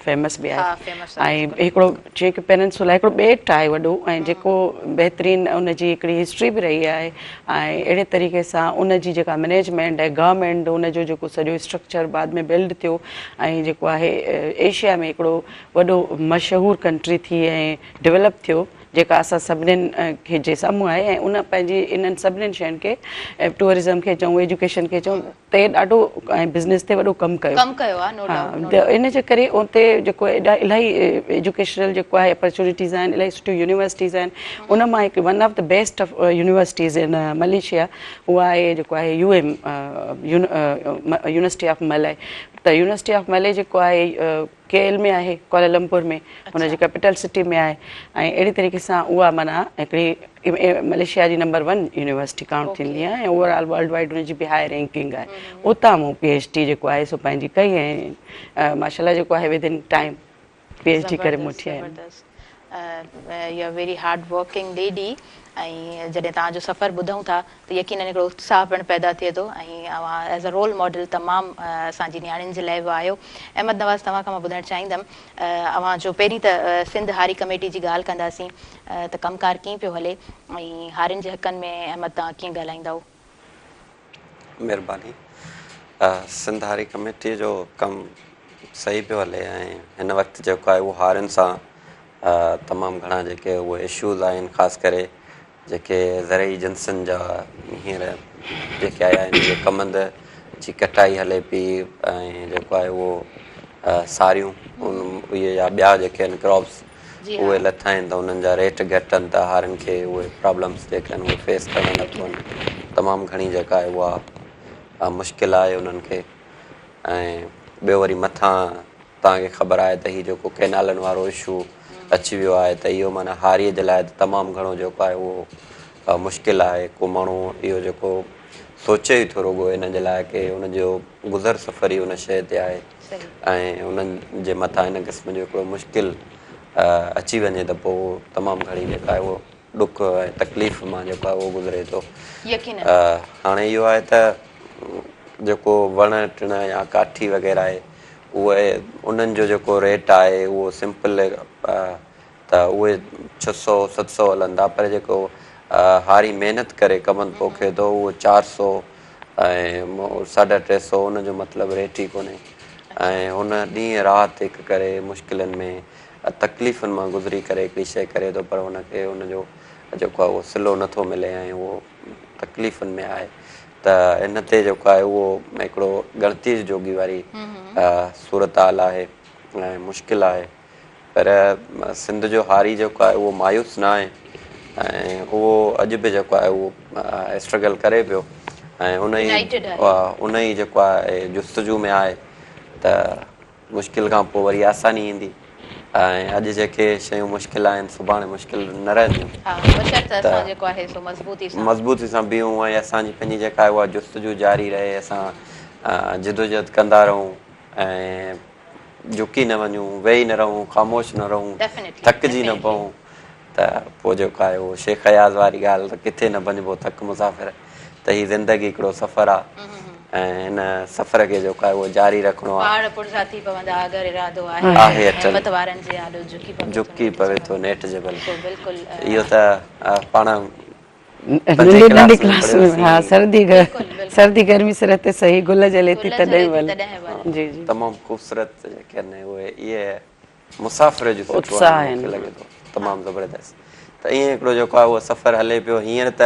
C: फेमस बि आहे ऐं हिकिड़ो जीअं की पेनिनसुला हिकिड़ो ॿेट आहे वॾो ऐं जेको बहितरीनु उनजी हिकिड़ी हिस्ट्री बि रही आहे ऐं अहिड़े तरीक़े सां उनजी जेका मैनेजमेंट ऐं गवर्नमेंट उनजो जेको सॼो स्ट्रक्चर बाद में बिल्ड थियो ऐं जेको आहे एशिया में हिकिड़ो वॾो मशहूरु कंट्री थी ऐं डेवलप थियो जेका असां सभिनीनि खे जे साम्हूं आहे ऐं उन पंहिंजी इन्हनि सभिनीनि शयुनि खे टूरिज़म खे चऊं एजुकेशन खे चऊं ते ॾाढो ऐं बिज़नेस ते वॾो कमु कयो हा इन जे करे उते जेको इलाही एजुकेशनल जेको आहे अपॉर्चुनिटीज़ आहिनि इलाही सुठियूं यूनिवर्सिटीज़ आहिनि उन मां हिकु one of the best of universities in Malaysia उहा आहे जेको आहे UM यूनिवर्सिटी ऑफ मलय त यूनिवर्सिटी ऑफ मलय जेको आहे KL में आहे कोलालमपुर में हुनजी कैपिटल सिटी में आहे ऐं अहिड़ी तरीक़े सां उहा माना हिकिड़ी मलेशिया जी नंबर 1 यूनिवर्सिटी काउंट थींदी आहे ऐं ओवरऑल वर्ल्ड वाइड हुनजी बि हाई रैंकिंग आहे उतां मूं PhD जेको आहे सो पंहिंजी कई ऐं माशाल्लाह जेको आहे विद इन टाइम PhD करे मुठी आहे
A: you are very hard working lady ऐं जॾहिं तव्हांजो सफ़र ॿुधूं था त यकीनन हिकिड़ो उत्साह पिणु पैदा थिए थो ऐं अव्हां एज़ अ रोल मॉडल तमामु असांजी नियाणियुनि जे लाइ बि आहियो अहमद नवाज़ तव्हां खां मां ॿुधाइणु चाहींदमि अव्हां जो पहिरीं त सिंध हारी कमेटी जी ॻाल्हि कंदासीं त कमकार कीअं पियो हले ऐं हारियुनि जे हक़नि में अहमद तव्हां कीअं ॻाल्हाईंदव
B: महिरबानी सिंध हारी कमेटी जो कमु सही पियो हले ऐं हिन वक़्तु जेको आहे उहो हारियुनि सां तमामु घणा जेके उहे इशूज़ आहिनि ख़ासि करे जेके ज़रई जिन्सनि जा हींअर जेके आया आहिनि उहे कमंद जी कटाई हले पई ऐं जेको आहे उहो सारियूं इहे या ॿिया जेके आहिनि क्रॉप्स उहे लथा आहिनि त उन्हनि जा रेट घटि आहिनि त हारियुनि खे उहे प्रॉब्लम्स जेके आहिनि उहे फेस करणु नथो वञे तमामु घणी जेका आहे उहा मुश्किल आहे उन्हनि खे ऐं ॿियो वरी मथां तव्हांखे ख़बर आहे त हीउ जेको कैनालनि वारो इशू अची वियो आहे त इहो माना हारीअ जे लाइ तमामु घणो जेको आहे उहो मुश्किल आहे को माण्हू इहो जेको सोचे ई थो रुॻो इन जे लाइ की उनजो गुज़र सफ़र ई उन शइ ते आहे ऐं उन्हनि जे मथां हिन क़िस्म जो हिकिड़ो मुश्किल अची वञे त पोइ तमामु घणी जेका आहे उहो ॾुख ऐं तकलीफ़ मां जेको आहे उहो गुज़रे थो हाणे इहो आहे त जेको वण टिण या काठी वग़ैरह आहे उहे उन्हनि जो जेको रेट आहे उहो सिंपल त उहे 600-700 हलंदा पर जेको हारी महिनत करे कमनि पोखे थो उहो 400 ऐं 350 उनजो मतिलबु रेट ई कोन्हे ऐं हुन ॾींहुं राति हिकु करे मुश्किलनि में तकलीफ़ुनि मां गुज़री करे हिकिड़ी शइ करे थो पर हुनखे हुनजो जेको आहे उहो सिलो नथो मिले ऐं उहो तकलीफ़ुनि में आहे त इन ते जेको आहे उहो हिकिड़ो गणतीअ जोगी वारी सूरत हाल आहे ऐं मुश्किल आहे पर सिंध जो हारी जेको आहे उहो मायूस न आहे ऐं उहो अॼु बि जेको आहे उहो स्ट्रगल करे पियो ऐं उन ई जेको आहे जुस्तजू में आहे त मुश्किल खां पोइ वरी आसानी ईंदी ऐं अॼु जेके शयूं मुश्किल आहिनि सुभाणे मुश्किल न रहंदियूं मज़बूती सां बीहूं ऐं असांजी पंहिंजी जेका आहे उहा जुस्तजू जारी रहे असां जिदोजहद कंदा रहूं ऐं झुकी न वञूं वेही न रहूं ख़ामोश न रहूं थकिजी न पऊं त पोइ जेको आहे उहो शेख अयाज़ वारी ॻाल्हि त किथे न वञिबो थक मुसाफ़िर त हीअ ज़िंदगी हिकिड़ो सफ़र आहे ऐं हिन सफ़र खे जेको आहे उहो जारी रखिणो आहे झुकी पवे थो नेठि जे बल इहो त पाण
C: नंढी क्लास में हाँ सर्दी गर्मी से रहते सही गुल जले थी तॾहिं वल जी जी
B: तमामु ख़ूबसूरत जेके आहिनि उहे इहे मुसाफ़िर जो
C: उत्साह
B: मूंखे लॻे थो तमामु ज़बरदस्त त ईअं हिकिड़ो जेको आहे उहो सफ़र हले पियो हींअर त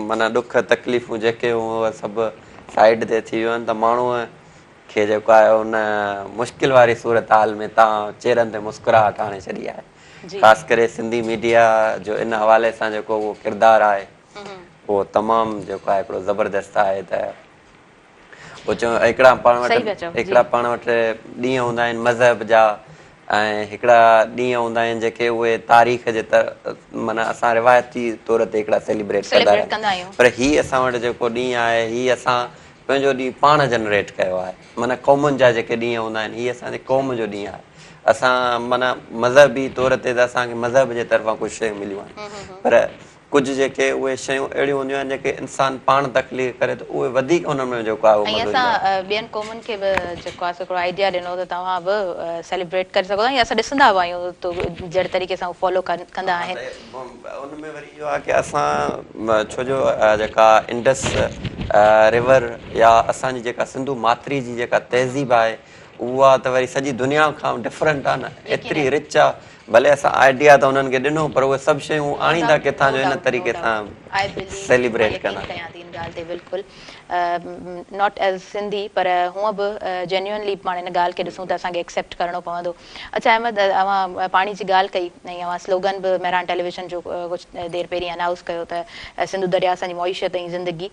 B: माना ॾुख तकलीफ़ूं जेके उहे सभु साइड ते थी वियूं आहिनि त माण्हूअ खे जेको आहे उन मुश्किल वारी सूरत हाल में तव्हां चेहरनि ते मुस्कुराहट आणे छॾी आहे ख़ासि करे सिंधी मीडिया जो इन हवाले सां जेको उहो किरदारु आहे उहो तमामु जेको आहे हिकिड़ो ज़बरदस्त आहे त पोइ चऊं हिकिड़ा पाण वटि ॾींहं हूंदा आहिनि मज़हब जा ऐं हिकिड़ा ॾींहं हूंदा आहिनि जेके उहे तारीख़ जे माना असां रिवायती तौर ते हिकिड़ा सेलिब्रेट कंदा आहियूं पर हीअ असां वटि जेको ॾींहुं आहे हीअ असां पंहिंजो ॾींहुं पाण जनरेट कयो आहे माना क़ौमुनि जा जेके ॾींहं हूंदा आहिनि हीअ असांजे क़ौम जो ॾींहुं आहे असां माना मज़हबी तौर ते त असांखे मज़हब जे तरफ़ां कुझु शयूं मिलियूं आहिनि पर कुझु जेके उहे शयूं अहिड़ियूं हूंदियूं आहिनि जेके इंसानु पाण तकलीफ़ करे त उहे वधीक उन में जेको आहे
A: ॿियनि क़ौमुनि खे बि जेको आहे हिकिड़ो आइडिया ॾिनो त तव्हां बि सेलिब्रेट करे सघो था या असां ॾिसंदा बि आहियूं त जहिड़े तरीक़े सां फॉलो कंदा आहिनि
B: उनमें वरी इहो आहे की असां छो जो जेका इंडस रिवर या असांजी जेका सिंधु मात्री जी जेका तहज़ीब आहे उहा त वरी सॼी दुनिया खां डिफरेंट आहे न एतिरी रिच आहे भले असां आइडिया त उन्हनि खे ॾिनो पर उहे सभु शयूं आणींदा किथां जो इन तरीक़े सां सेलिब्रेट कंदा
A: बिल्कुलु नॉट एज़ सिंधी पर हूअं बि जेन्युअनली पाण इन ॻाल्हि खे ॾिसूं त असांखे एक्सेप्ट करिणो पवंदो अच्छा अहमद अवां पाणी जी ॻाल्हि कई ऐं अवां स्लोगन बि मेहरान टेलीविज़न जो कुझु देरि पहिरीं अनाउंस कयो त सिंधु दरिया असांजी मईशत ऐं ज़िंदगी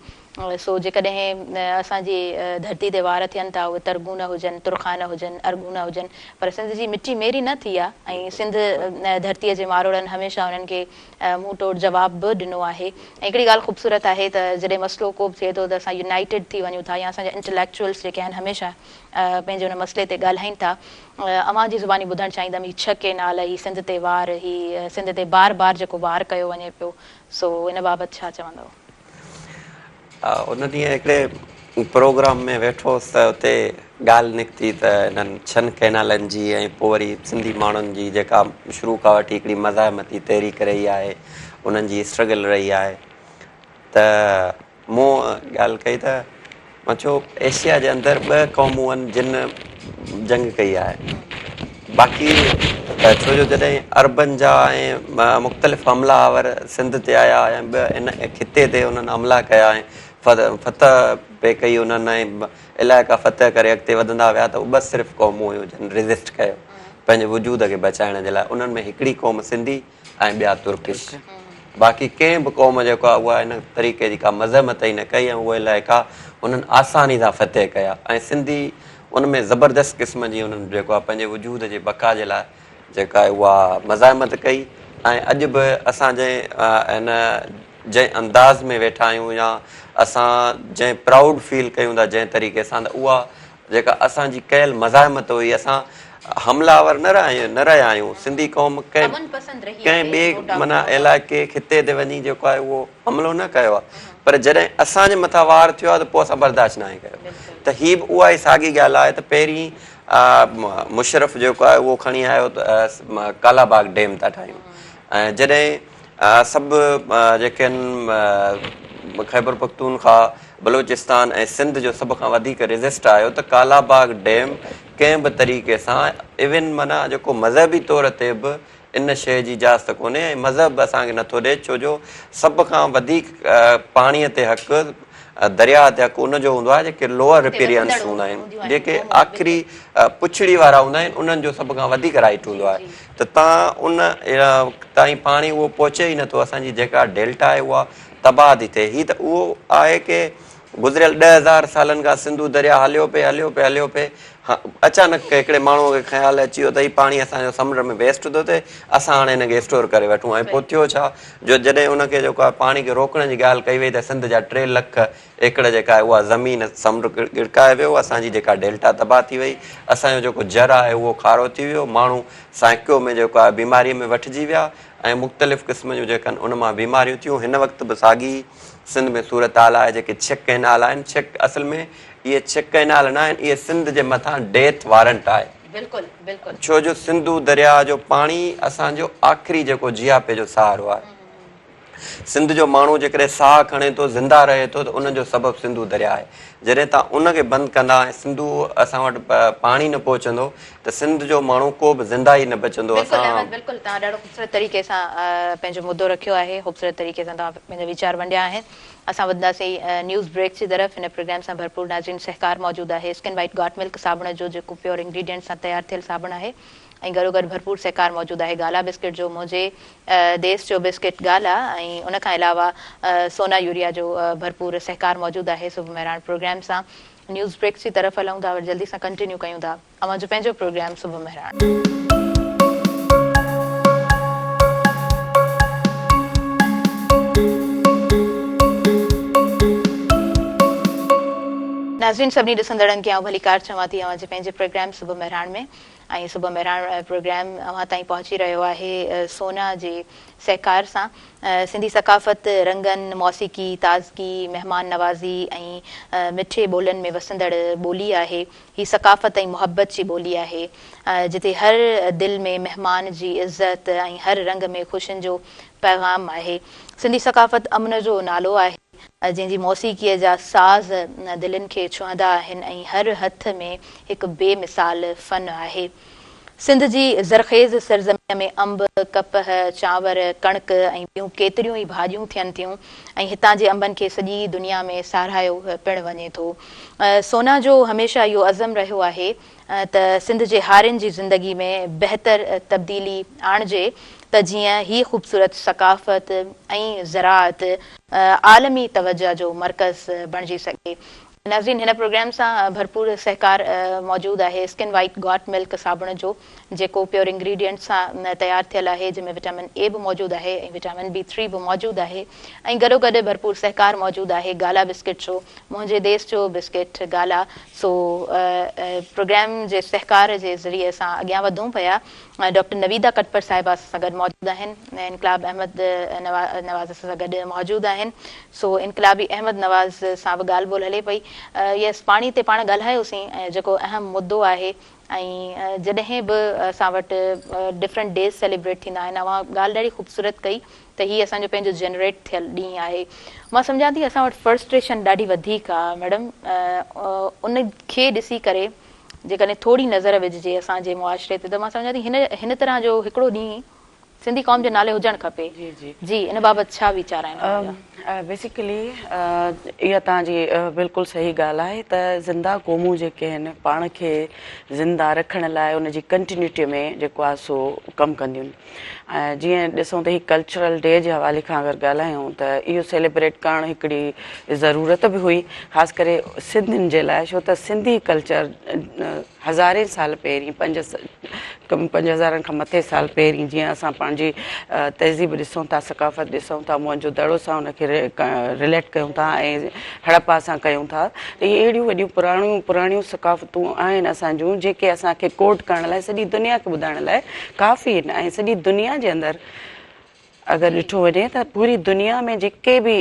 A: सो जेकॾहिं असांजी धरती ते वार थियनि था उहे तरगून हुजनि तुरखान हुजनि अरगून हुजनि पर सिंध जी मिटी मेरी न थी आहे ऐं सिंध धरतीअ जे मारोड़नि हमेशह उन्हनि खे मुंहुं तोड़ जवाब बि ॾिनो आहे ऐं हिकिड़ी ॻाल्हि ख़ूबसूरत आहे त जॾहिं मसइलो को बि थिए थो त असां यूनाइटेड थी वञूं था या असांजा इंटेलेक्चुअल्स जेके आहिनि हमेशह पंहिंजे हुन मसइले ते ॻाल्हाइनि था अवां जी ज़ुबानी ॿुधणु चाहींदमि हीअ 6 केनाल ही सिंध ते वार ही सिंध ते बार बार जेको वार कयो वञे पियो सो इन बाबति छा चवंदव
B: उन ॾींहुं हिकिड़े प्रोग्राम में वेठो हुउसि त हुते ॻाल्हि निकिती त हिननि 6 केनालनि जी ऐं पोइ वरी सिंधी माण्हुनि जी जेका शुरू खां वठी हिकिड़ी मज़ाहमती तहरीक रही आहे उन्हनि जी स्ट्रगल रही आहे त मूं ॻाल्हि कई त मां चयो एशिया जे अंदरि 2 क़ौमूं आहिनि जिन जंग कई आहे बाक़ी छो जो जॾहिं अरबनि जा ऐं मुख़्तलिफ़ हमलावर सिंध ते आया ऐं इन खिते ते उन्हनि हमला कया ऐं फतह पे कई उन्हनि ऐं इलाइक़ा फतह करे अॻिते वधंदा विया त उहे 2 सिर्फ़ु क़ौमूं हुयूं जिन रेज़िस्ट कयो पंहिंजे वजूद खे बचाइण जे लाइ उन्हनि में हिकिड़ी क़ौम सिंधी ऐं ॿिया तुर्किश बाक़ी कंहिं बि क़ौम जेको आहे उहा इन तरीक़े जी का मज़हमत ई न कई ऐं उहे इलाइक़ा उन्हनि आसानी सां फतह कया ऐं सिंधी उन में ज़बरदस्त क़िस्म जी उन्हनि जेको आहे पंहिंजे वजूद जे बका जे लाइ जेका आहे उहा मज़ाहमत कई ऐं अॼु बि असां हिन जंहिं अंदाज़ में वेठा आहियूं या असां जंहिं प्राउड फील कयूं था जंहिं तरीक़े सां त उहा जेका असांजी कयल मज़ाहमत हुई असां हमलावर न रहिया आहियूं सिंधी क़ौम कंहिं ॿिए माना इलाइक़े खिते ते वञी जेको आहे उहो हमिलो न कयो आहे पर जॾहिं असांजे मथां वार थियो आहे त पोइ असां बर्दाश्त न आहे कयो त हीअ बि उहा ई साॻी ॻाल्हि आहे त पहिरीं मुशरफ जेको आहे उहो खणी आयो त कालाबाग डैम था ठाहियूं ऐं जॾहिं सभु जेके आहिनि ख़ैबर पख्तूनख्वा बलोचिस्तान ऐं सिंध जो सभ खां वधीक रेज़िस्ट आयो त कालाबाग डैम कंहिं बि तरीक़े सां इवन माना जेको मज़हबी तौर ते बि इन शइ जी इजाज़त कोन्हे ऐं मज़हब असांखे नथो ॾिए छो जो सभ खां वधीक पाणीअ ते हक़ु दरिया ते हक़ु उनजो हूंदो आहे जेके लोअर रिपेरियंस हूंदा आहिनि जेके आख़िरी पुछड़ी वारा हूंदा आहिनि उन्हनि जो सभ खां वधीक राइट हूंदो आहे त तव्हां उन ताईं पाणी उहो पहुचे ई नथो असांजी जेका डेल्टा आहे उहा तबाह थी थिए हीअ त उहो आहे की गुज़िरियल 10,000 सालनि खां सिंधु दरिया हलियो पे अचानक हिकिड़े माण्हूअ खे ख़्यालु अची वियो त हीउ पाणी असांजो समुंड में वेस्ट थो थिए, असां हाणे हिनखे स्टोर करे वठूं। ऐं पोइ थियो छा, जो जॾहिं उनखे जेको आहे पाणी खे रोकण जी ॻाल्हि कई वई त सिंध जा 3 लख एकड़ जेका आहे उहा ज़मीन समुंड गिड़काए वियो, असांजी जेका डेल्टा तबाह थी वई, असांजो जेको जर आहे उहो खारो थी वियो, माण्हू साइकियो में जेको आहे बीमारीअ में वठिजी विया ऐं मुख़्तलिफ़ क़िस्म जूं जेका उन मां बीमारियूं थियूं। हिन वक़्तु बि साॻी सिंध में सूरत हाल आहे। जेके 6 कैनाल आहिनि, 6 असल में इहे 6 कैनाल न आहिनि, इहे सिंध जे मथां डेथ वारंट आहे।
A: बिल्कुलु बिल्कुलु।
B: छो जो सिंधु दरिया जो पाणी असांजो आख़िरी जेको जियापे जो सहारो आहे। सिंध जो माण्हू जेकॾहिं साह खणे थो, ज़िंदा रहे थो, त उनजो सबबु सिंधु दरिया आहे। जॾहिं तव्हां उनखे बंदि कंदा ऐं सिंधु असां वटि पाणी न पहुचंदो त सिंध जो माण्हू को बि ज़िंदा ई न बचंदो।
A: बिल्कुलु तव्हां ॾाढो ख़ूबसूरत तरीक़े सां पंहिंजो मुद्दो रखियो आहे, ख़ूबसूरत तरीक़े सां तव्हां पंहिंजा वीचार वंडिया आहिनि। असां वधंदासीं न्यूज़ ब्रेक जी तरफ़। हिन प्रोग्राम सां भरपूर नाज़रीन सहकार मौजूदु आहे। स्किन वाइट गॉट मिल्क साबुण जो जेको प्योर इंग्रीडियंट सां तयारु थियल साबुण आहे ऐं गॾो गॾु भरपूर सहकार मौजूदु आहे गाला बिस्किट जो, मुंहिंजे देश जो बिस्किट गाला, ऐं उनखां अलावा सोना यूरिया जो भरपूर सहकार मौजूदु आहे। सुबुह महिराण प्रोग्राम सां न्यूज़ ब्रेक जी तरफ़ हलूं था, जल्दी सां कंटिन्यू कयूं था अवांजो पंहिंजो प्रोग्राम सुबुह महिराण। नाज़रीन सभिनी ॾिसंदड़नि खे भली कार चवां थी अवांजे पंहिंजे प्रोग्राम सुबुह महिराण में। ऐं सुबुह महिराण प्रोग्राम अवां ताईं पहुची रहियो आहे सोना जे सहकार सां। सिंधी सकाफ़त रंगनि, मौसीक़ी, ताज़गी, महिमान नवाज़ी ऐं मिठे ॿोलनि में वसंदड़ ॿोली आहे। हीअ सकाफ़त ऐं मुहबत जी ॿोली आहे, जिते हर दिलि में महिमान जी इज़त ऐं हर रंग में ख़ुशियुनि जो पैगाम आहे। सिंधी सकाफ़त अमन जो नालो आहे, जंहिंजी मौसीक़ीअ जा साज़ दिलनि खे छुहंदा आहिनि ऐं हर हथ में हिकु बेमिसाल फ़न आहे। सिंध जी ज़रख़ेज़ सरज़मीन में अंब, कपह, चांवर, कणिक ऐं ॿियूं केतिरियूं ई भाॼियूं थियनि थियूं ऐं हितां जे अंबनि खे सॼी दुनिया में साराहियो पिणु वञे थो। सोना जो हमेशह इहो अज़म रहियो आहे त सिंध जे हारियुनि जी ज़िंदगी में बहितर तब्दीली आणिजे त जीअं ही ख़ूबसूरत सकाफ़त ऐं ज़राअत आलमी तवज्जो जो मर्कज़ बणिजी सघे। नाज़रीन हिन प्रोग्राम सां भरपूर सहकार मौजूदु आहे स्किन वाइट गॉट मिल्क साबुण जो, जेको प्योर इंग्रीडियंट सां तयारु थियल आहे, जंहिंमें विटामिन ए बि मौजूदु आहे ऐं विटामिन B3 बि मौजूदु आहे। ऐं गॾो गॾु भरपूर सहकार मौजूदु आहे गाला बिस्किट जो, मुंहिंजे देश जो बिस्किट गाला। सो प्रोग्राम जे सहकार जे ज़रिए सां अॻियां वधूं पिया। डॉक्टर नवीदा कटपर साहिबा सां गॾु मौजूदु आहिनि, इनकलाब अहमद नवाज़ सां गॾु मौजूदु आहिनि। सो इनकलाबी अहमद नवाज़ सां बि ॻाल्हि ॿोल हले पई। यस, पाणी ते पाण ॻाल्हायोसीं, जेको अहम मुद्दो आहे। ऐं जॾहिं बि असां वटि डिफरेंट डेज़ सेलिब्रेट थींदा आहिनि, अवां ॻाल्हि ॾाढी ख़ूबसूरत कई त हीअ असांजो पंहिंजो जनरेट थियल ॾींहुं आहे। मां सम्झां थी असां वटि फ्रस्ट्रेशन ॾाढी वधीक आहे मैडम। उनखे ॾिसी करे जेकॾहिं थोरी नज़र विझिजे असांजे मुआशिरे ते, त मां सम्झां थी हिन तरह जो हिकिड़ो ॾींहुं सिंधी क़ौम जे नाले हुजणु खपे। जी इन बाबति छा वीचार आहिनि?
C: बेसिकली इहा तव्हांजी बिल्कुलु सही ॻाल्हि आहे त ज़िंदा क़ौमूं जेके आहिनि पाण खे ज़िंदा रखण लाइ उनजी कंटिन्यूटी में जेको आहे सो कमु कंदियूं आहिनि। ऐं जीअं ॾिसूं त हीअ कल्चरल डे जे हवाले खां अगरि ॻाल्हायूं त इहो सेलिब्रेट करणु हिकिड़ी ज़रूरत बि हुई, ख़ासि करे सिंधियुनि जे लाइ, छो त सिंधी कल्चर हज़ारे साल पहिरीं 5,000 खां मथे साल पहिरीं जीअं असां पंहिंजी तहज़ीब ॾिसूं था, सकाफ़त ॾिसूं था, मुंहिंजो दड़ो सां उनखे रिलेट कयूं था ऐं हड़प्पा सां कयूं था, त इहे अहिड़ियूं वॾियूं पुराणियूं सकाफ़तूं आहिनि असांजूं, जेके असांखे कोट करण लाइ, सॼी दुनिया खे ॿुधाइण लाइ काफ़ी आहिनि। ऐं सॼी दुनिया जे अंदरि अगरि ॾिठो वञे त पूरी दुनिया में जेके बि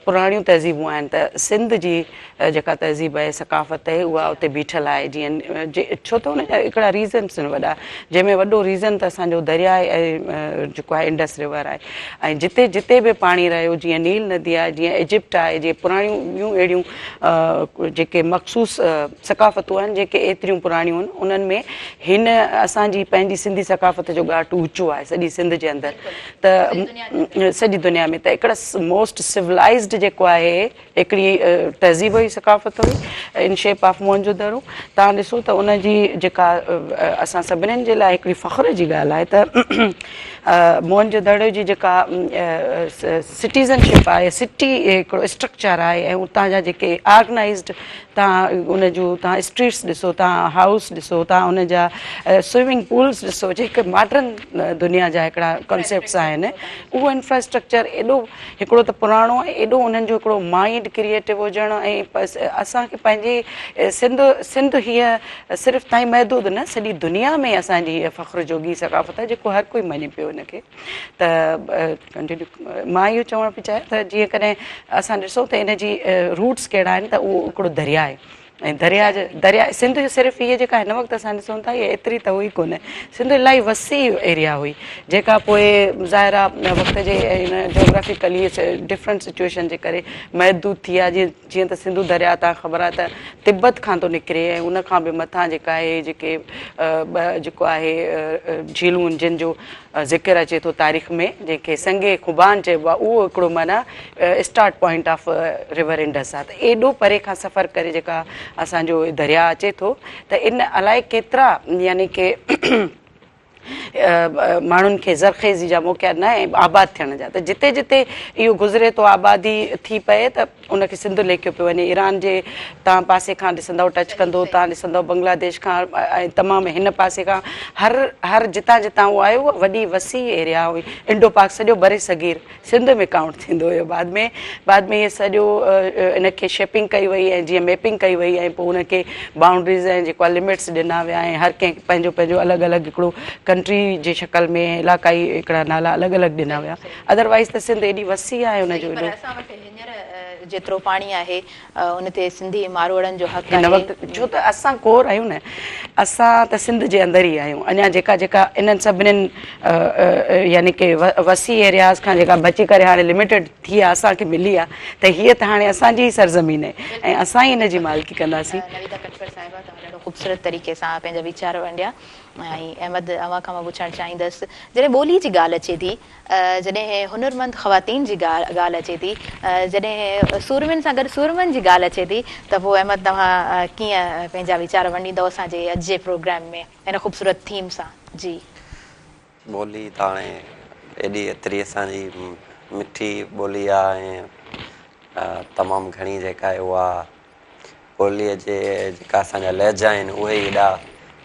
C: पुराणियूं तहज़ीबूं आहिनि त सिंध जी जेका तहज़ीब आहे, सकाफ़त आहे, उहा उते बीठल आहे। जीअं छो त हुनजा हिकिड़ा रीज़न्स आहिनि वॾा, जंहिंमें वॾो रीज़न त असांजो दरिया ऐं जेको आहे इंडस रिवर आहे। ऐं जिते जिते बि पाणी रहियो, जीअं नील नदी आहे, जीअं इजिप्ट आहे, जीअं पुराणियूं ॿियूं अहिड़ियूं जेके मख़सूस सकाफ़तूं आहिनि जेके एतिरियूं पुराणियूं आहिनि, उन्हनि में हिन असांजी पंहिंजी सिंधी सकाफ़त जो ॻाटु ऊचो आहे सॼी सिंध जे अंदरि। त सॼी दुनिया में त हिकिड़ा मोस्ट सिविलाइज़्ड जेको आहे हिकिड़ी तहज़ीब हुई, सकाफ़त हुई इन शेप ऑफ मुंहिंजो दड़ो। तव्हां ॾिसो त उनजी जेका असां सभिनीनि जे लाइ हिकिड़ी फ़ख्र जी ॻाल्हि आहे त मोहन जो दड़ो जी जेका सिटीज़नशिप आहे, सिटी हिकिड़ो स्ट्रक्चर आहे ऐं उतां जा जेके ऑर्गनाइज़्ड तव्हां उन जूं तव्हां स्ट्रीट्स ॾिसो, तव्हां हाउस ॾिसो, तव्हां उन जा स्विमिंग पूल्स ॾिसो, जेके मॉडर्न दुनिया जा हिकिड़ा कॉन्सेप्ट्स आहिनि, उहो इंफ्रास्ट्रक्चर एॾो हिकिड़ो त पुराणो आहे, एॾो उन्हनि जो हिकिड़ो माइंड क्रिएटिव हुजणु ऐं असांखे पंहिंजी सिंध हीअ सिर्फ़ु ताईं महदूद न, सॼी दुनिया में असांजी हीअ फ़ख्रु जोगी सक़ाफ़त आहे जेको हर कोई मञे पियो हिनखे। त कंटिन्यू मां इहो चवणु पई चाहियां त जीअं कॾहिं असां ॾिसूं त इन जी रूट्स कहिड़ा आहिनि, त उहो हिकिड़ो दरिया आहे ऐं दरिया सिंध जो सिर्फ़ु इहे जेका हिन वक़्तु असां ॾिसूं था इहा एतिरी त हुई कोन्हे, सिंध इलाही वसी एरिया हुई जेका पोइ ज़ाहिर आहे वक़्त जे हिन जोग्राफिकली डिफरेंट सिचुएशन जे करे महदूद थी आहे। जीअं त सिंधु दरिया तव्हां ख़बर आहे त तिब्बत खां थो निकिरे ऐं उन खां बि मथां जेका आहे जेको आहे झीलूं जिन जो ज़िक्र अचे थो तारीख़ में, जंहिंखे संगे खुबान चइबो आहे, उहो हिकिड़ो माना start point of river Indus आहे। त एॾो परे खां सफ़र करे जेका असांजो दरिया अचे थो, त इन अलाए केतिरा यानी की माण्हुनि खे ज़रख़ेज़ी जा मौक़ा न ऐं आबाद थियण जा, त जिते जिते इहो गुज़रे थो आबादी थी पए त उनखे सिंध लेखियो पियो वञे। ईरान जे तव्हां पासे खां ॾिसंदव टच कंदो, तव्हां ॾिसंदव बांग्लादेश खां ऐं तमामु हिन पासे खां हर जितां जितां उहो आयो उहा वॾी वसी एरिया हुई। इंडो पाक सॼो बरे सगीर सिंध में काउंट थींदो हुयो। बाद में इहे सॼो इनखे शेपिंग कई वई ऐं जीअं मैपिंग कई वई ऐं पोइ उनखे बाउंड्रीज़ ऐं जेको आहे लिमिट्स ॾिना विया ऐं हर कंहिं पंहिंजो पंहिंजो अलॻि अलॻि हिकिड़ो कंट्री जी शक्ल में इलाक़ाई हिकिड़ा नाला अलॻि अलॻि ॾिना विया। अदरवाइज़ त सिंध एॾी वसी आहे हुनजो
A: जेतिरो पाणी आहे उन ते सिंधी मारवाड़नि जो हक़
C: हिन वक़्तु, छो त असां कोर आहियूं न, असां त सिंध जे अंदरि ई आहियूं। अञा जेका इन्हनि सभिनीनि यानी की वसी एरियाज़ खां जेका बची करे हाणे लिमिटेड थी आहे असांखे मिली आहे, त हीअ त हाणे असांजी ई सरज़मीन आहे ऐं असां ई हिन जी मालिकी कंदासीं।
A: नविता कटकर साहिबा तव्हां ॾाढो ख़ूबसूरत तरीक़े सां पंहिंजा वीचार वंडिया। ऐं अहमद अव्हां खां मां पुछणु चाहींदसि, जॾहिं ॿोली जी ॻाल्हि अचे थी, जॾहिं हुनरमंद ख़वातीन जी ॻाल्हि अचे थी, जॾहिं सूरमनि सां गॾु सूरमनि जी ॻाल्हि अचे थी, त पोइ अहमद तव्हां कीअं पंहिंजा वीचार वंडींदव असांजे अॼु जे प्रोग्राम में हिन ख़ूबसूरत थीम सां? जी,
B: ॿोली त हाणे एॾी एतिरी असांजी मिठी ॿोली आहे ऐं तमामु घणी जेका आहे उहा ॿोलीअ जे जेका असांजा लहजा आहिनि उहे ई एॾा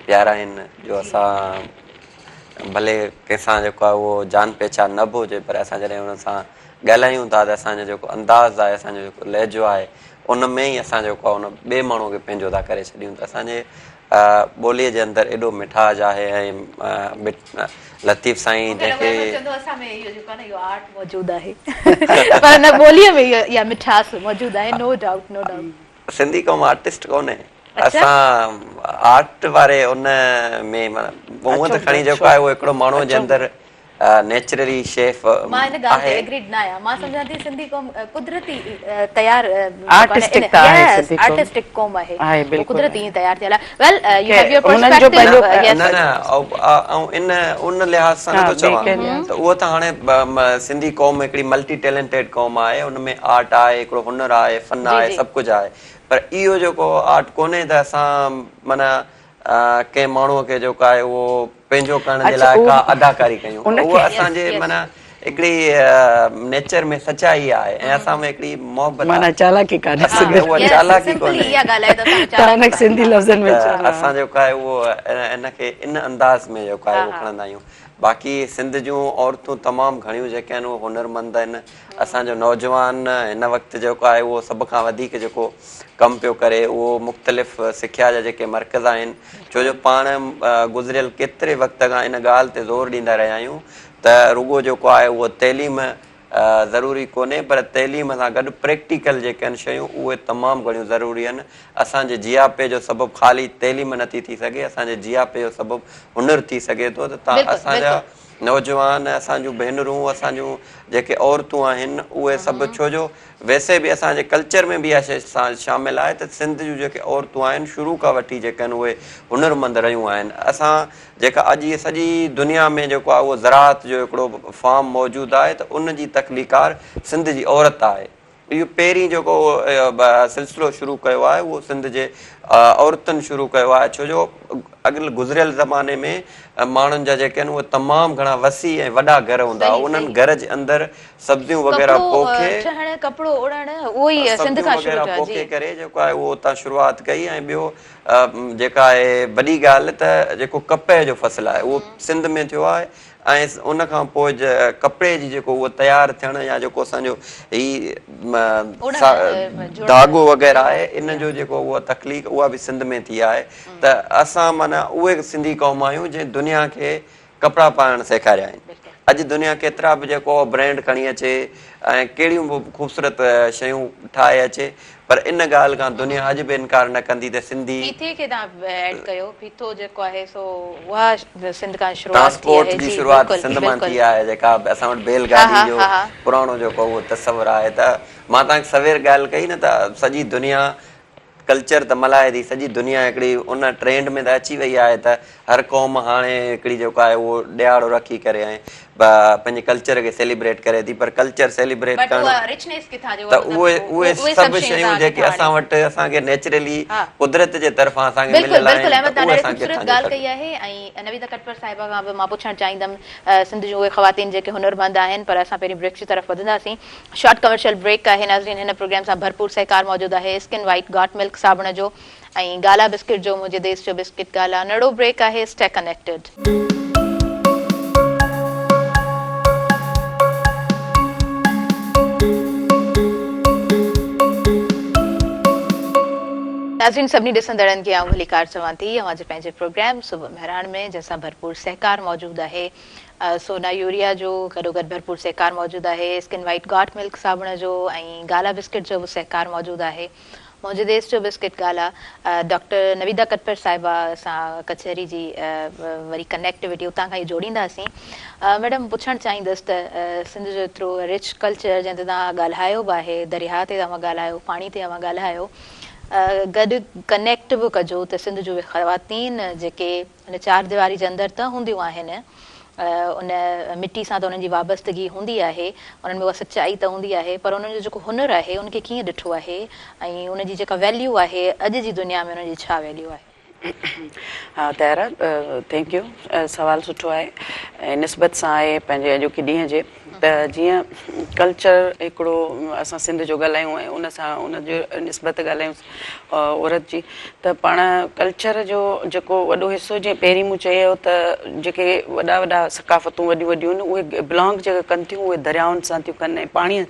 B: प्यारा आहिनि जो असां भले कंहिंसां जेको आहे उहो जान पहचान न बि हुजे, पर असां जॾहिं हुन सां ॻाल्हायूं था त असांजो जेको अंदाज़ आहे, असांजो जेको लहजो आहे, उन में ई असां जेको आहे उन ॿिए माण्हूअ खे पंहिंजो था करे छॾियूं। त असांजे ॿोलीअ जे अंदरि एॾो मिठास आहे ऐं लतीफ़ साईं जंहिंखे सिंधी क़ौम आर्टिस्ट कोन्हे, असां आर्ट वारे उन में हूअं त खणी जेको आहे उहो हिकिड़ो माण्हूअ जे अंदरि नेचुरली शेफ उन लिहाज़ सां नथो चवां त उहो त हाणे सिंधी क़ौम हिकिड़ी मल्टी टैलेंटेड क़ौम आहे, उनमें आर्ट आहे, हिकिड़ो हुनर आहे, फन आहे, सभु कुझु आहे। पर इहो जेको आर्ट कोन्हे त असां माना कंहिं माण्हूअ खे जेको आहे उहो पंहिंजो करण जे लाइ का अदाकारी कयूं, उहो असांजे माना हिकिड़ी नेचर में सचाई आहे ऐं असां में हिकिड़ी मोहबत
C: माना चालाकी कान्हे,
B: उहा चालाकी कोन्हे। असां जेको आहे उहो इनखे इन अंदाज़ में जेको आहे उहो खणंदा आहियूं। बाक़ी सिंध जूं औरतूं तमामु घणियूं जेके आहिनि उहे हुनरमंद आहिनि। असांजो नौजवान हिन वक़्तु जेको आहे उहो सभ खां वधीक जेको कमु पियो करे उहो मुख़्तलिफ़ सिख्या जा जेके मर्कज़ आहिनि, छो जो पाण गुज़िरियल केतिरे वक़्त खां इन ॻाल्हि ते ज़ोर ॾींदा रहिया आहियूं त रुॻो जेको आहे उहो तइलीम ज़रूरी कोन्हे, पर तइलीम सां गॾु प्रैक्टिकल जेके आहिनि शयूं उहे तमामु घणियूं ज़रूरी आहिनि। असांजे जियापे जो सबबु ख़ाली तइलीम नथी थी सघे, असांजे जियापे जो सबबु हुनर थी सघे थो। त असांजा नौजवान, असांजूं भेनरूं, असांजूं जेके औरतूं आहिनि उहे सभु, छो जो वैसे बि असांजे कल्चर में बि इहा शइ शामिलु आहे त सिंध जूं जेके औरतूं आहिनि शुरू खां वठी जेके आहिनि उहे हुनरमंद रहियूं आहिनि। असां जेका अॼु इहे सॼी दुनिया में जेको आहे उहो ज़राअत जो हिकिड़ो फार्म मौजूदु आहे त उन जी तख़लीकार सिंध जी औरत आहे इहो पहिरीं जेको सिलसिलो शुरू कयो आहे उहो सिंध जे औरतुनि शुरू कयो आहे, छो जो अॻिल गुज़िरियल ज़माने में माण्हुनि जा जेके आहिनि उहे तमामु घणा वसी ऐं वॾा घर हूंदा हुआ, उन्हनि घर जे अंदरि सब्जियूं वग़ैरह पोखे
A: कपिड़ो उड़ण उहो ई सिंध खां शुरू थियो
B: पोखे करे जेको आहे उहो उतां शुरूआत कई। ऐं ॿियो जेका आहे वॾी ॻाल्हि त जेको कपह जो फ़सुलु आहे उहो सिंध में थियो आहे, ऐं उन खां पोइ कपिड़े जी जेको उहो तयारु थियणु या जेको असांजो ही धाॻो वग़ैरह आहे इन जो जेको उहा तकलीफ़ उहा बि सिंध में थी आहे। त असां माना उहे सिंधी क़ौम आहियूं जंहिं दुनिया खे कपिड़ा पाइणु सेखारिया आहिनि। अॼु दुनिया केतिरा बि जेको ब्रांड खणी अचे ऐं कहिड़ियूं बि ख़ूबसूरत शयूं ठाहे अचे, पर इन ॻाल्हि खां दुनिया अॼु बि इनकार न कंदी त सिंधी ट्रांसपोर्ट जी शुरूआत सिंध मां थी आहे, जेका असां वटि बैलगाॾी जो पुराणो जेको उहो तस्वुरु आहे। त मां तव्हांखे सवेर ॻाल्हि कई न त सॼी दुनिया कल्चर त मल्हाए थी, सॼी दुनिया हिकिड़ी उन ट्रेंड में त अची वई आहे त हर क़ौम हाणे हिकिड़ी जेको आहे उहो ॾियारो रखी करे ऐं पंहिंजे कल्चर खे सेलिब्रेट करे थी। पर कल्चर सेलिब्रेट करणु त उहे सभु शयूं जेके असां वटि असांखे नेचुरली कुदरत जे तरफ़ां असांखे मिलियल
A: आहिनि। नवीदा कटपर साहिबा खां बि मां पुछणु चाहींदमि सिंध जूं उहे ख़वातीन जेके हुनरमंद आहिनि, पर असां पहिरीं ब्रेक जी तरफ़ वधंदासीं। शॉर्ट कमर्शियल ब्रेक आहे नाज़रीन, हिन प्रोग्राम सां भरपूर सहकार मौजूदु आहे स्किन वाइट गॉट मिल्क साबुण जो ऐं गाला बिस्किट जो, मुंहिंजे देश जो बिस्किट गाला। नड़ो ब्रेक आहे, स्टे कनेक्टेड। नाज़रीन सभिनी ॾिसंदड़नि खे आऊं भलीकार चवां थी, अवां जे पंहिंजे प्रोग्राम सुबुह मेहरान में जंहिंसां भरपूर सहकार मौजूदु आहे सोना यूरिया जो, गॾोगॾु भरपूर सहकार मौजूदु आहे स्किन वाइट गॉट मिल्क साबुण जो ऐं गाला बिस्किट जो बि सहकार मौजूदु आहे। मुंहिंजे देश जो बिस्किट गाला डॉक्टर नवीदा कटपर साहिबा सां कचहरी जी वरी कनेक्टिविटी उतां खां ई जोड़ींदासीं। मैडम पुछणु चाहींदसि त सिंध जो एतिरो रिच कल्चर जंहिं ते तव्हां ॻाल्हायो बि आहे, दरिया ते तव्हां ॻाल्हायो, पाणी ते तव्हां ॻाल्हायो, गॾु कनेक्ट बि कजो त सिंध जूं ख़वातीन जेके हुन चार दीवारी जे अंदरि त हूंदियूं आहिनि, उन मिटी सां त उन्हनि जी वाबस्तगी हूंदी आहे, उन्हनि में उहा सचाई त हूंदी आहे, पर उन्हनि जो जेको हुनरु आहे उनखे कीअं ॾिठो आहे ऐं उनजी जेका वैल्यू आहे अॼु जी दुनिया में उनजी छा वैल्यू आहे?
C: हा ताहिरा, थैंक यू। सवालु सुठो आहे ऐं निस्बत सां आहे पंहिंजे अॼोके ॾींहं जे। त जीअं कल्चर हिकिड़ो असां सिंध जो ॻाल्हायूं ऐं उन सां उनजो निस्बत ॻाल्हायूं औरत जी, त पाण कल्चर जो जेको वॾो हिसो, जीअं पहिरीं मूं चयो त जेके वॾा वॾा सकाफ़तूं वॾियूं वॾियूं आहिनि उहे बिलोंग जेके कनि थियूं उहे दरियाउनि सां थियूं कनि ऐं पाणीअ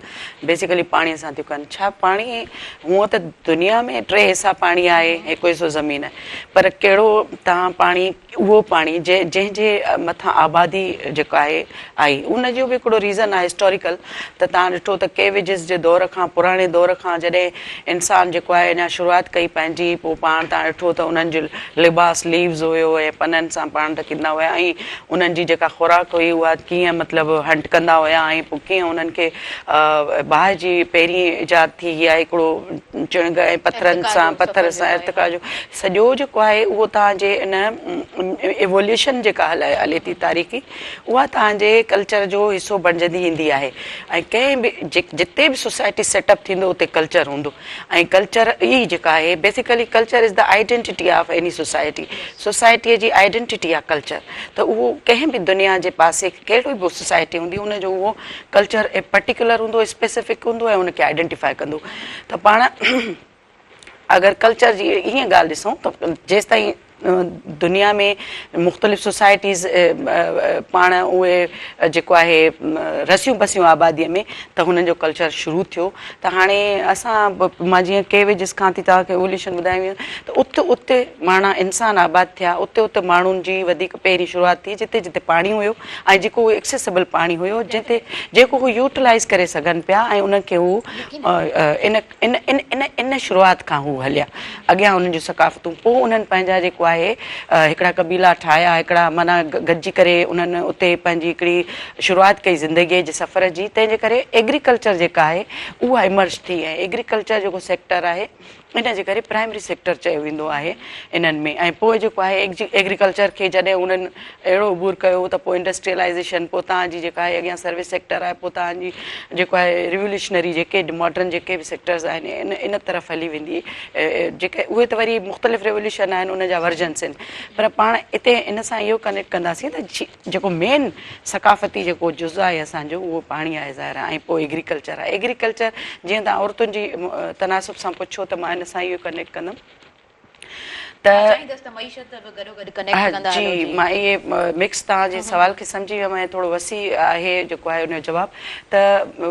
C: बेसिकली पाणीअ सां थियूं कनि। छा पाणी हूअं त दुनिया में 3 हिसा पाणी आहे, 1 हिसो ज़मीन आहे, पर कहिड़ो तव्हां पाणी उहो पाणी जंहिंजे मथां आबादी जेका आहे आई, उनजो बि हिकिड़ो रीज़न आहे हिस्टोरिकल। त तव्हां ॾिठो त केविजिस जे दौर खां, पुराणे दौर खां जॾहिं इंसान जेको आहे अञा शुरूआति कई पंहिंजी, पोइ पाण तव्हां ॾिठो त उन्हनि जो लिबास लीव्स हुयो ऐं पननि सां पाण ढकींदा हुया ऐं उन्हनि जी जेका खुराक हुई उहा कीअं मतिलबु हंट कंदा हुया ऐं पोइ कीअं उन्हनि खे बाहि जी पहिरीं इजाद थी आहे हिकिड़ो चिणग ऐं पथरनि सां, पथर सां इर्तिका जो सॼो जेको आहे उहो तव्हांजे इन इवोल्यूशन जेका हले थी तारीख़ी, उहा तव्हांजे कल्चर जो हिसो बणजंदी ईंदी आहे। ऐं कंहिं बि जिते बि सोसाइटी सेटअप थींदो उते कल्चर हूंदो ऐं कल्चर ई जेका आहे basically culture is the identity of any society. सोसाइटीअ जी आइडेंटिटी आहे कल्चर। त उहो कंहिं बि दुनिया जे पासे कहिड़ी बि सोसाइटी हूंदी उनजो उहो कल्चर पर्टिकुलर हूंदो, स्पेसिफिक हूंदो ऐं उनखे आइडेंटिफाई कंदो। त पाण अगरि कल्चर जी ईअं ॻाल्हि ॾिसूं त जेसि ताईं दुनिया में मुख़्तलिफ़ सोसाइटीज़ पाण उहे जेको आहे रसियूं बसियूं आबादीअ में, त हुननि जो कल्चर शुरू थियो। त हाणे असां मां जीअं केविजिस खां थी तव्हांखे इवोल्यूशन ॿुधाई, त उते उते माण्हू इंसान आबाद थिया, उते उते माण्हुनि जी वधीक पहिरीं शुरूआति थी जिते जिते पाणी हुयो ऐं जेको उहो एक्सेसिबल पाणी हुयो जिते जेको हू यूटिलाइज़ करे सघनि पिया ऐं उनखे हू इन इन इन इन इन शुरूआति खां हू हलिया अॻियां उन्हनि जूं सकाफ़तूं। पोइ उन्हनि पंहिंजा जेको आहे हिकिड़ा कबीला ठाहिया, हिकिड़ा माना गॾिजी करे उन्हनि उते पंहिंजी हिकिड़ी शुरूआति कई ज़िंदगीअ जे सफ़र जी। तंहिंजे करे एग्रीकल्चर जेका आहे उहा इमर्ज थी ऐं एग्रीकल्चर जेको सेक्टर आहे इन जे करे प्राइमरी सेक्टर चयो वेंदो आहे इन्हनि में। ऐं पोइ जेको आहे एग्रीकल्चर खे जॾहिं उन्हनि अहिड़ो अबूर कयो त पोइ इंडस्ट्रियलाइज़ेशन, पोइ तव्हांजी जेका आहे अॻियां सर्विस सेक्टर आहे, पोइ तव्हांजी जेको आहे रिवोल्यूशनरी जेके मॉडर्न जेके बि सेक्टर्स आहिनि इन तरफ़ हली वेंदी, जेके उहे त वरी मुख़्तलिफ़ रेवोल्यूशन आहिनि, उन जा वर्जन्स आहिनि। पर पाण हिते इन सां इहो कनेक्ट कंदासीं त जेको मेन सकाफ़ती जेको जुज़ आहे असांजो उहो पाणी आहे ज़ाहिर आहे, ऐं पोइ एग्रीकल्चर आहे। एग्रीकल्चर जीअं तव्हां औरतुनि जी तनासुब सां पुछो त मां इन सां इहो कनेक्ट कंदमि त जी मां इहे मिक्स तव्हांजे सुवाल खे सम्झी वियमि ऐं थोरो वसी आहे जेको आहे उनजो जवाबु, त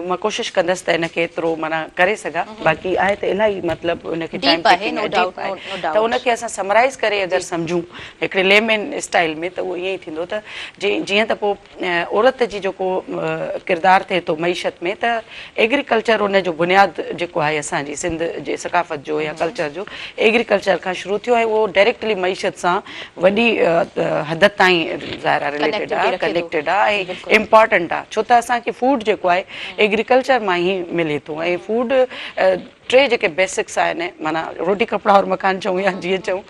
C: मां कोशिशि कंदसि त हिनखे एतिरो माना करे सघां। बाक़ी आहे त इलाही मतिलबु उनखे त उनखे असां समराइज़ करे अगरि सम्झूं हिकिड़े लेमेन स्टाइल में त उहो ईअं ई थींदो त जीअं त पोइ औरत जी जेको किरदारु थिए थो मईशत में, त एग्रीकल्चर उनजो बुनियादु जेको आहे असांजी सिंध जे सकाफ़त जो या कल्चर जो एग्रीकल्चर खां शुरू थियो ऐं उहो डायरेक्टली मईशत सां वॾी हद ताईं ज़ाहिर रिलेटेड आहे, कनेक्टेड आहे ऐं इम्पॉर्टेंट आहे। छो त असांखे फूड जेको आहे एग्रीकल्चर मां ई मिले थो ऐं फूड टे जेके बेसिक्स आहिनि, माना रोटी कपिड़ा और मकान चऊं या जीअं चऊं,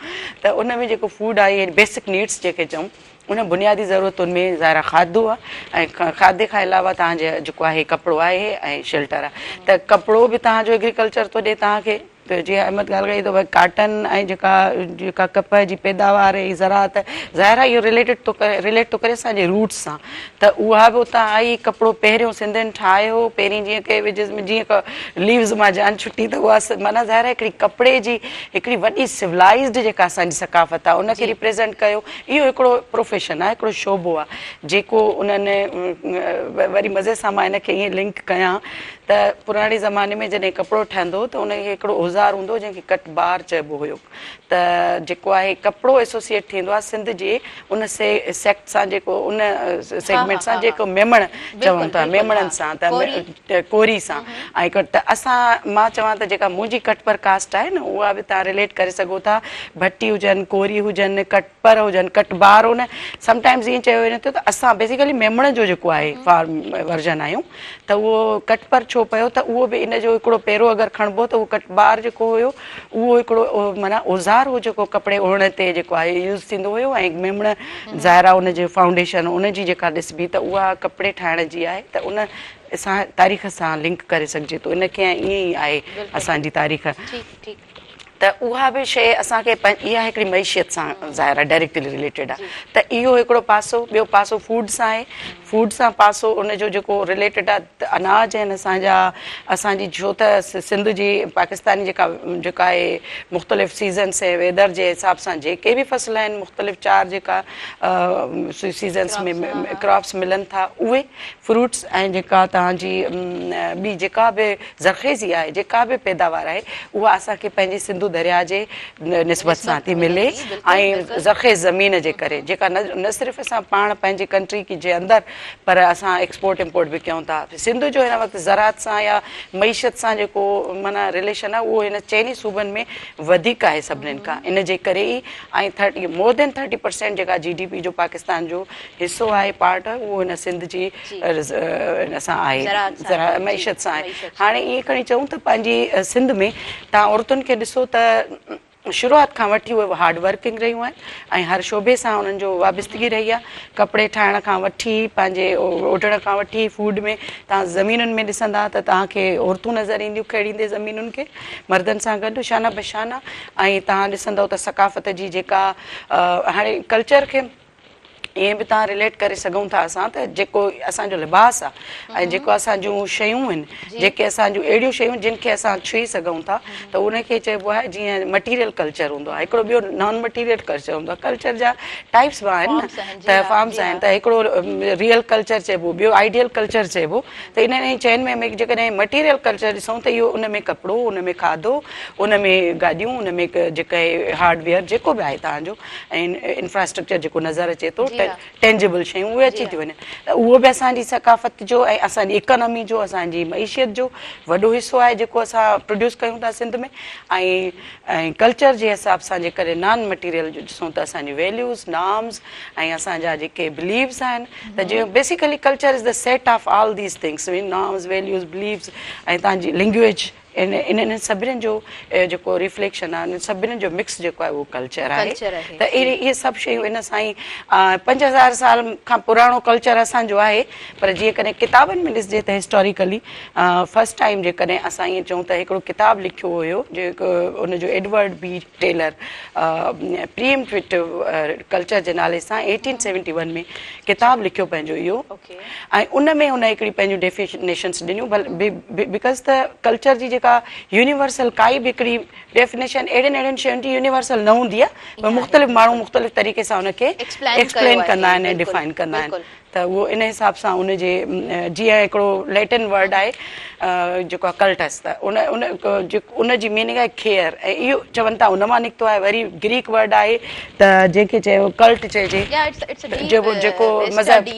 C: त उन में जेको फूड आहे बेसिक नीड्स जेके चऊं उन बुनियादी ज़रूरतुनि में ज़ाहिर खाधो आहे ऐं खाधे खां अलावा तव्हांजे जेको आहे कपिड़ो आहे ऐं शेल्टर आहे। त कपिड़ो बि तव्हांजो एग्रीकल्चर थो ॾिए तव्हांखे, त जीअं अहमद ॻाल्हि कई त भई काटन ऐं जेका कप जी पैदावार ऐं ज़राअत ज़ाहिर आहे इहो रिलेट थो करे असांजे रूट्स सां। त उहा बि उतां आई, कपिड़ो पहिरियों सिंधियुनि ठाहियो, पहिरीं जीअं के विजिस में जीअं लीव्स मां जान छुटी, त उहा माना ज़ाहिर आहे हिकिड़ी कपिड़े जी हिकिड़ी वॾी सिविलाइज़्ड जेका असांजी सकाफ़त आहे उनखे रिप्रेज़ेंट कयो। इहो हिकिड़ो प्रोफेशन आहे, हिकिड़ो शोबो आहे जेको उन्हनि वरी मज़े सां मां हिनखे ईअं लिंक कयां त पुराणे ज़माने में जॾहिं कपिड़ो ठहंदो त उनखे हिकिड़ो औज़ार हूंदो जंहिंखे कटबार चइबो हुयो। त जेको आहे कपिड़ो एसोसिएट थींदो आहे सिंध जे उन सेक्ट सां, जेको उन सेगमेंट सां जेको मेमण चवनि था, मेमणनि सां, त कोरी सां। ऐं त मां चवां त जेका मुंहिंजी कटपर कास्ट आहे न उहा बि तव्हां रिलेट करे सघो था, भट्टी हुजनि, कोरी हुजनि, कटपर हुजनि, कटबार हुन। समटाइम्स ईअं चयो वञे थो त असां बेसिकली मेमण जो जेको आहे फार्म वर्जन आहियूं, त उहो कटपर छो पियो त उहो बि इन जो हिकिड़ो पहिरों अगरि खणिबो त उहो कटबार जेको हुयो उहो हिकिड़ो माना औज़ार हो जेको कपिड़े उणण ते जेको आहे यूज़ थींदो हुयो। ऐं मेमण ज़ाहिर आहे उनजे फाउंडेशन उनजी जेका ॾिसबी त उहा कपिड़े ठाहिण जी आहे, त उन सां तारीख़ सां लिंक करे सघिजे थो। इनखे ईअं ई आहे असांजी तारीख़। त उहा बि शइ असांखे इहा हिकिड़ी मईशियत सां ज़ाहिर आहे डायरेक्टली रिलेटेड आहे। त इहो हिकिड़ो पासो, ॿियो पासो फूड सां आहे। फूड सां पासो उनजो जेको रिलेटेड आहे त अनाज आहिनि असांजी, छो त सिंध जी पाकिस्तानी जेका आहे मुख़्तलिफ़ सीज़न्स ऐं वेदर जे हिसाब सां जेके बि फसल आहिनि मुख़्तलिफ़ 4 जेका सीज़न्स में क्रॉप्स मिलनि था, उहे फ्रूट्स ऐं जेका तव्हांजी ॿी जेका बि ज़रख़ेज़ी आहे, जेका बि पैदावार आहे उहा असांखे पंहिंजी सिंधु दरिया जे निस्बत सां थी मिले ऐं ज़रख़ेज़ ज़मीन जे करे, जेका न सिर्फ़ु असां पाण पंहिंजी कंट्री जे अंदरि पर असां एक्सपोर्ट इम्पोर्ट बि कयूं था। सिंध जो हिन वक़्तु ज़राअत सां या मईशत सां जेको माना रिलेशन आहे उहो हिन चइनी सूबनि में वधीक आहे सभिनीनि खां। इन जे करे ई ऐं मोर देन 30% जेका GDP जो पाकिस्तान जो हिसो आहे, पार्ट आहे, उहो हिन सिंध जी हिन सां आहे, मईशत सां आहे। हाणे ईअं खणी चऊं त पंहिंजी सिंध में तव्हां औरतुनि खे ॾिसो त शुरूआत खां वठी उहे हार्ड वर्किंग रहियूं आहिनि ऐं हर शोबे सां उन्हनि जो वाबस्तगी रही आहे। कपिड़े ठाहिण खां वठी, पंहिंजे ओढ़ण खां वठी, फूड में तव्हां ज़मीनुनि में ॾिसंदा त तव्हांखे औरतूं नज़र ईंदियूं खेड़ींदे ज़मीनुनि खे मर्दनि सां गॾु शाना बशाना। ऐं तव्हां ॾिसंदव त सकाफ़त जी जेका हाणे कल्चर खे ईअं बि तव्हां रिलेट करे सघूं था असां त जेको असांजो लिबास आहे ऐं जेको असांजूं शयूं आहिनि, जेके असांजूं अहिड़ियूं शयूं जिन खे असां छुई सघूं था, त उनखे चइबो आहे जीअं मटीरियल कल्चर हूंदो आहे। हिकिड़ो ॿियो नॉन मटीरियल कल्चर हूंदो आहे। कल्चर जा टाइप्स बि आहिनि न, त फॉर्म्स आहिनि। त हिकिड़ो रियल कल्चर चइबो, ॿियो आइडियल कल्चर चइबो। त इन्हनि चइनि में जेकॾहिं मटीरियल कल्चर ॾिसूं त इहो उन में कपिड़ो, उन में खाधो, उन में गाॾियूं, उन में जेका हार्डवेयर जेको बि आहे तव्हांजो ऐं इंफ्रास्ट्रक्चर जेको नज़र अचे थो, टेंजिबल शयूं उहे अची थियूं वञनि। त उहो बि असांजी सकाफ़त जो ऐं असांजी इकोनॉमी जो, असांजी मईशियत जो वॾो हिसो आहे जेको असां प्रोड्यूस कयूं था सिंध में। ऐं कल्चर जे हिसाब सां जेकॾहिं नॉन मटीरियल जो ॾिसूं त असांजी वैल्यूज़, नॉर्म्स ऐं असांजा जेके बिलीव्स आहिनि, त जीअं basically culture is the set of all these things, norms, values, beliefs ऐं तव्हांजी लैंग्वेज इन्हनि सभिनीनि जो जेको रिफ्लेक्शन आहे, सभिनीनि जो मिक्स जेको आहे उहो कल्चर आहे। त इहे सभु शयूं इन सां ई 5000 साल खां पुराणो कल्चर असांजो आहे। पर जीअं कॾहिं किताबनि में ॾिसजे त हिस्टोरिकली फस्ट टाइम जेकॾहिं असां ईअं चऊं त हिकिड़ो किताबु लिखियो हुयो जेको उनजो Edward B Tylor primitive culture जे नाले सां 1871 में किताबु लिखियो पंहिंजो इहो, ऐं उन में हुन हिकिड़ी पंहिंजूं डेफिनेशन्स ॾिनियूं। बिकॉज़ त कल्चर जी जेका यूनिवर्सल काई बि हिकिड़ी डेफिनेशन अहिड़ियुनि शयुनि जी यूनिवर्सल न हूंदी आहे, पर मुख़्तलिफ़ माण्हू मुख़्तलिफ़ तरीक़े सां हुनखे एक्सप्लेन कंदा आहिनि ऐं डिफाइन कंदा आहिनि। त उहो इन हिसाब सां उनजे जीअं हिकिड़ो लैटिन वर्ड आहे जेको आहे कल्टस, त उनजी मीनिंग आहे खेर, ऐं इहो चवनि था उन मां निकितो आहे। वरी ग्रीक वर्ड आहे त जंहिंखे चयो कल्ट चइजे, जेको मज़हब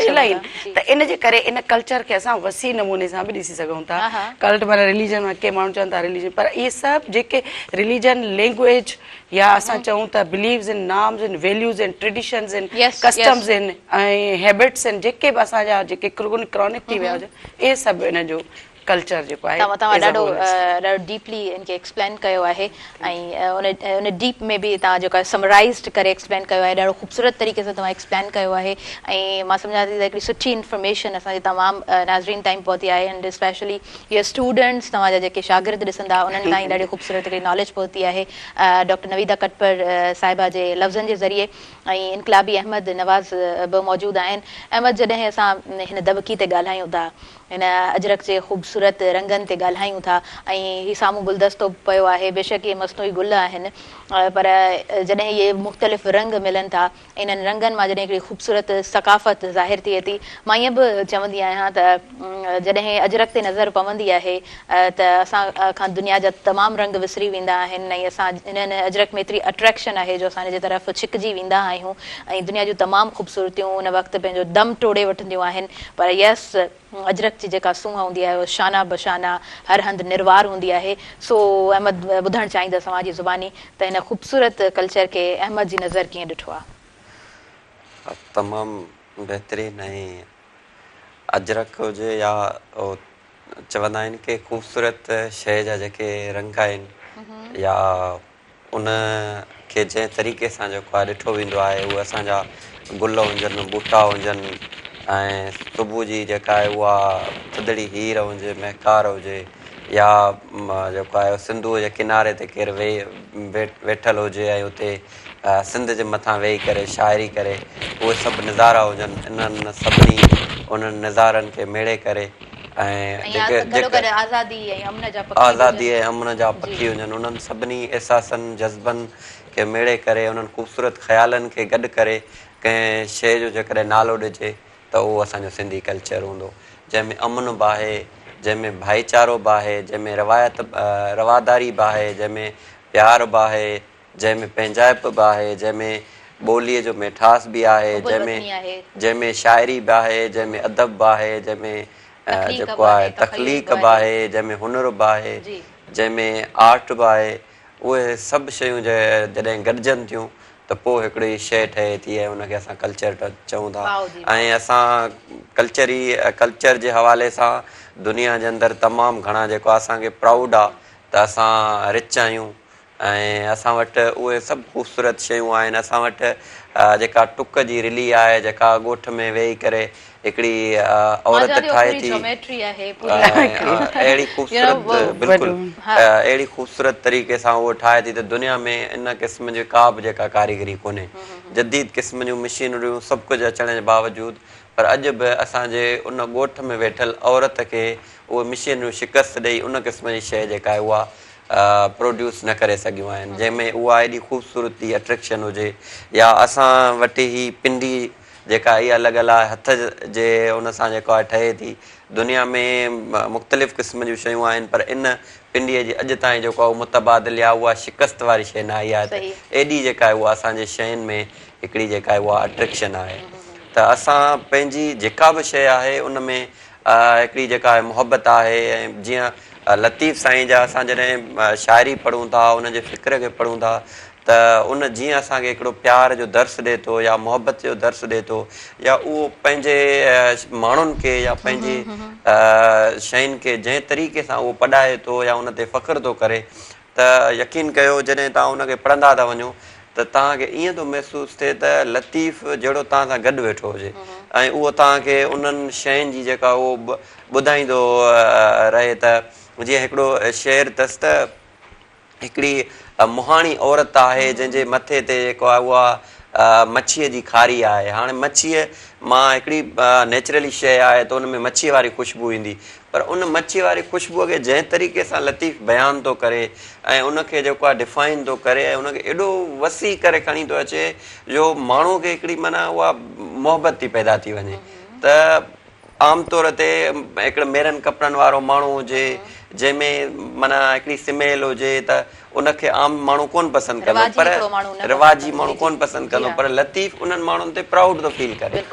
C: इलाही। त इन जे करे इन कल्चर खे असां वसी नमूने सां बि ॾिसी सघूं था। कल्ट माना रिलीजन, के माण्हू चवनि था रिलीजन, पर इहे सभु जेके रिलीजन, लैंग्वेज या असां चऊं त बिलीव्स इन, नाम्स इन, वैल्यूज़ इन, ट्रेडिशन्स इन, कस्टम्स इन ऐं हैबिट्स आहिनि, जेके बि असांजा जेके क्रॉनिक थी विया हुजनि, इहे सभु इन जो कल्चर जेको आहे।
A: तव्हां ॾाढो डीपली इनखे एक्सप्लेन कयो आहे, ऐं उन डीप में बि तव्हां जेको आहे समराइज़्ड करे एक्सप्लेन कयो आहे, ॾाढो ख़ूबसूरत तरीक़े सां तव्हां एक्सप्लेन कयो आहे। ऐं मां सम्झां थी त हिकिड़ी सुठी इंफॉर्मेशन असांजे तमामु नाज़रीन ताईं पहुती आहे, एंड स्पेशली इहे स्टूडेंट्स तव्हांजा जेके शागिर्द ॾिसंदा उन्हनि ताईं ॾाढी ख़ूबसूरत हिकिड़ी नॉलेज पहुती आहे डॉक्टर नवीदा कटपर साहिबा जे लफ़्ज़नि जे ज़रिए। ऐं इनकलाबी अहमद नवाज़ बि मौजूदु आहिनि। अहमद, जॾहिं असां हिन दबकी ते ॻाल्हायूं था, हिन अजरक जे ख़ूबसूरत रंगनि ते ॻाल्हायूं था, ऐं हीउ साम्हूं गुलदस्तो पियो आहे, बेशक इहे मस्नूई गुल आहिनि, पर जॾहिं इहे मुख़्तलिफ़ रंग मिलनि था, इन्हनि रंगनि मां जॾहिं हिकिड़ी ख़ूबसूरत सकाफ़त ज़ाहिर थिए थी। मां ईअं बि चवंदी आहियां त जॾहिं अजरक ते नज़र पवंदी आहे त असां खां दुनिया जा तमामु रंग विसरी वेंदा आहिनि, ऐं असां इन्हनि अजरक में एतिरी अट्रैक्शन आहे जो असांजे तरफ़ छिकिजी वेंदा आहियूं, ऐं दुनिया जूं तमामु ख़ूबसूरतियूं उन वक़्तु पंहिंजो दम टोड़े वठंदियूं आहिनि। पर यस, अजरक जी जेका सूंहं हूंदी आहे उहा शाना बशाना हर हंधि निर्वार हूंदी आहे। सो अहमद, ॿुधणु चाहींदसि तव्हांजी ज़ुबानी त हिन ख़ूबसूरत कल्चर खे अहमद जी नज़र कीअं ॾिठो आहे?
B: तमामु बहितरीनु। ऐं अजरक हुजे या चवंदा आहिनि की ख़ूबसूरत शइ जा जेके रंग आहिनि या उन खे जंहिं तरीक़े सां जेको आहे ॾिठो वेंदो आहे, उहे असांजा गुल हुजनि, बूटा हुजनि, ऐं सुबुह जी जेका आहे उहा थधड़ी हीर हुजे, महकार हुजे, या जेको आहे सिंधूअ जे किनारे ते केरु वेठल हुजे ऐं उते सिंध जे मथां वेही करे शाइरी करे, उहे सभु नज़ारा हुजनि। इन्हनि सभिनी उन्हनि नज़ारनि खे मेड़े करे ऐं
A: आज़ादी ऐं
B: अमन जा पखी हुजनि, उन्हनि सभिनी एहसासनि, जज़्बनि खे मेड़े करे, उन्हनि ख़ूबसूरत ख़्यालनि खे गॾु करे कंहिं शइ जो जेकॾहिं नालो ॾिजे त उहो असांजो सिंधी कल्चर हूंदो, जंहिंमें अमन बि आहे, जंहिंमें भाईचारो बि आहे, जंहिंमें रवादारी बि आहे, जंहिंमें प्यार बि आहे, जंहिंमें पंहिंजाइप बि आहे, जंहिंमें ॿोलीअ जो मिठास बि आहे, जंहिंमें शाइरी बि आहे, जंहिंमें अदब बि आहे, जंहिंमें जेको आहे तख़लीक़ बि आहे, जंहिंमें हुनुर बि आहे, जंहिंमें आर्ट बि आहे। उहे सभु शयूं जॾहिं गॾिजनि थियूं त पोइ हिकिड़ी शइ ठहे थी, ऐं उनखे असां कल्चर चऊं था। ऐं असां कल्चर जे हवाले सां दुनिया जे अंदरि तमामु घणा जेको असांखे प्राउड आहे त असां रिच आहियूं, ऐं असां वटि उहे सभु ख़ूबसूरत शयूं आहिनि। असां वटि जेका टुक जी रिली आहे, जेका ॻोठ में वेही करे हिकिड़ी औरत ठाहे थी, अहिड़ी ख़ूबसूरत, बिल्कुलु अहिड़ी ख़ूबसूरत तरीक़े सां उहो ठाहे थी त दुनिया में इन क़िस्म जी का बि जेका कारीगरी कोन्हे। जदीद क़िस्म जूं मशीनरियूं सभु कुझु अचण जे बावजूदि, पर अॼु बि असांजे उन ॻोठ में वेठल औरत खे उहे मशीनरियूं शिकस्त ॾेई उन क़िस्म जी शइ जेका आहे उहा प्रोड्यूस न करे सघियूं आहिनि, जंहिंमें उहा एॾी ख़ूबसूरती अट्रैक्शन हुजे। या असां वटि ई पिंडी जेका इहा लॻल आहे हथ जे उन सां जेको आहे ठहे थी, दुनिया में मुख़्तलिफ़ क़िस्म जूं शयूं आहिनि, पर इन पिंडीअ जी अॼु ताईं जेको आहे उहो मुतबादिल आहे, उहा शिकस्त वारी शइ न आई आहे। त एॾी जेका आहे उहा असांजे शयुनि में हिकिड़ी जेका आहे उहा अट्रैक्शन आहे। त असां पंहिंजी जेका बि शइ आहे उन में हिकिड़ी जेका आहे मुहबत आहे। ऐं जीअं लतीफ़ साईं जा असां जॾहिं शाइरी पढ़ूं था, उनजे फ़िक्र खे पढ़ूं था, त त उन जीअं असांखे हिकिड़ो प्यार जो दर्स ॾिए थो या मोहबत जो दर्स ॾिए थो या उहो पंहिंजे माण्हुनि खे या पंहिंजी शयुनि खे जंहिं तरीक़े सां उहो पढ़ाए थो या उन ते फ़ख़्रु थो करे त यकीन कयो जॾहिं तव्हां उनखे पढ़ंदा था वञो त तव्हांखे ईअं थो महसूसु थिए त लतीफ़ जहिड़ो तव्हां सां गॾु वेठो हुजे ऐं उहो तव्हांखे उन्हनि शयुनि जी जेका उहो ॿुधाईंदो रहे त जीअं हिकिड़ो शेर अथसि त हिकिड़ी मुहाणी औरत आहे जंहिंजे मथे ते जेको आहे उहा मच्छीअ जी खारी आहे। हाणे मच्छीअ मां हिकिड़ी नेचुरली शइ आहे त उन में मच्छीअ वारी ख़ुशबू ईंदी पर उन मच्छीअ वारी ख़ुशबूअ खे जंहिं तरीक़े सां लतीफ़ बयानु थो करे ऐं उनखे जेको आहे डिफाइन थो करे ऐं उनखे एॾो वसी करे खणी थो अचे जो माण्हू खे हिकिड़ी माना उहा मोहबत थी पैदा थी वञे। त आमतौर ते हिकिड़े मेरनि कपिड़नि वारो माण्हू हुजे जंहिंमें माना हिकिड़ी सिमेल हुजे त उनखे आम माण्हू कोन पसंदि कंदो पर रिवाजी माण्हू कोन पसंदि कंदो पर लतीफ़ उन्हनि माण्हुनि ते प्राउड थो फील करे।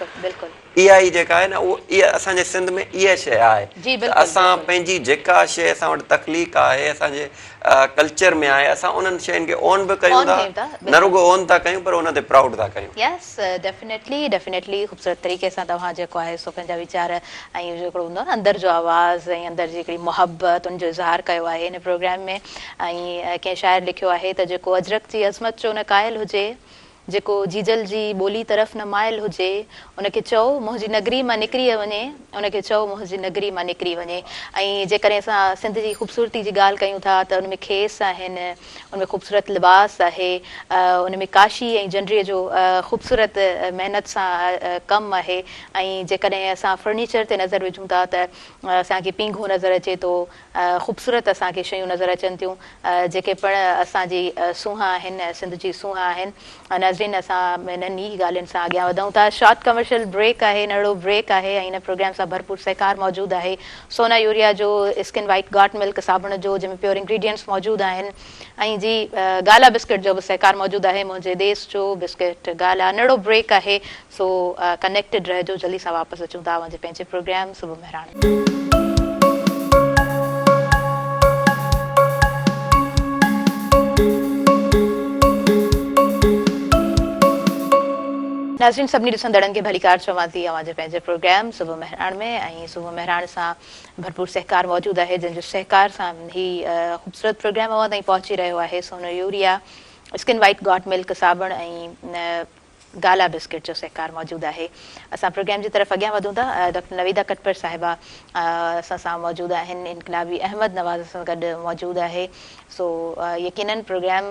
B: इहा ई जेका आहे न उहो इहा असांजे सिंध में इहा शइ आहे असां पंहिंजी जेका शइ असां वटि तख़लीक़ आहे असांजे कल्चर में आहे असां उन्हनि शयुनि खे ओन बि कयूं था न रुगो ओन था कयूं पर उन ते प्राउड था कयूं।
A: यस डेफिनेटली ख़ूबसूरत तरीक़े सां तव्हां जेको आहे सो पंहिंजा वीचार ऐं हिकिड़ो हूंदो आहे न अंदरि जो आवाज़ ऐं अंदरि जी हिकिड़ी मोहबत उनजो इज़हार कयो आहे हिन प्रोग्राम में। ऐं कंहिं शाइर लिखियो आहे त जेको अजरक जी अज़मत जो न क़ाइल हुजे जेको जीजल जी ॿोली तरफ़ न माइल हुजे उनखे चओ मुंहिंजी नगरी मां निकिरी वञे उनखे चओ मुंहिंजी नगरी मां निकिरी वञे। ऐं जेकॾहिं असां सिंध जी ख़ूबसूरती जी ॻाल्हि कयूं था त उनमें खेस आहिनि उनमें ख़ूबसूरत लिबास आहे उनमें काशी ऐं जंडरीअ जो ख़ूबसूरत महिनत सां कमु आहे। ऐं जेकॾहिं असां फर्नीचर ते नज़र विझूं था त असांखे पींघो नज़र अचे थो ख़ूबसूरत असांखे शयूं नज़र अचनि थियूं जेके पिण असांजी सूंहं आहिनि सिंध जी सूंहं आहिनि। नाज़रीन असां हिननि ई ॻाल्हियुनि सां अॻियां वधूं था। शॉर्ट कमर्शियल ब्रेक आहे नंढड़ो ब्रेक आहे ऐं हिन प्रोग्राम सां भरपूर सहकार मौजूदु आहे सोना यूरिया जो स्किन वाइट गॉट मिल्क साबुण जो जंहिंमें प्योर इंग्रीडियंट्स मौजूदु आहिनि ऐं जी गाला बिस्किट जो बि सहकार मौजूदु आहे मुंहिंजे देश जो बिस्किट गाला। नंढड़ो ब्रेक आहे सो कनेक्टेड रहिजो जल्दी सां वापसि अचूं था मुंहिंजे पंहिंजे प्रोग्राम सुबुह महिराण। नाज़रीन सभिनी ॾिसंदड़नि खे भलीकार चवां थी अवां जे पंहिंजे प्रोग्राम सुबुह महिराण में ऐं सुबुह महिराण सां भरपूर सहकार मौजूदु आहे जंहिंजो सहकार सां ही ख़ूबसूरत प्रोग्राम अवां ताईं पहुची रहियो आहे। सोनो urea skin white got milk साबुण ऐं गाला बिस्किट जो सहकार मौजूदु आहे। असां प्रोग्राम जी तरफ़ अॻियां वधूं था। डॉक्टर नवीदा कटपर साहिबा असां सां मौजूदु आहिनि इनकलाबी अहमद नवाज़ सां गॾु मौजूदु आहे। सो यकीनन प्रोग्राम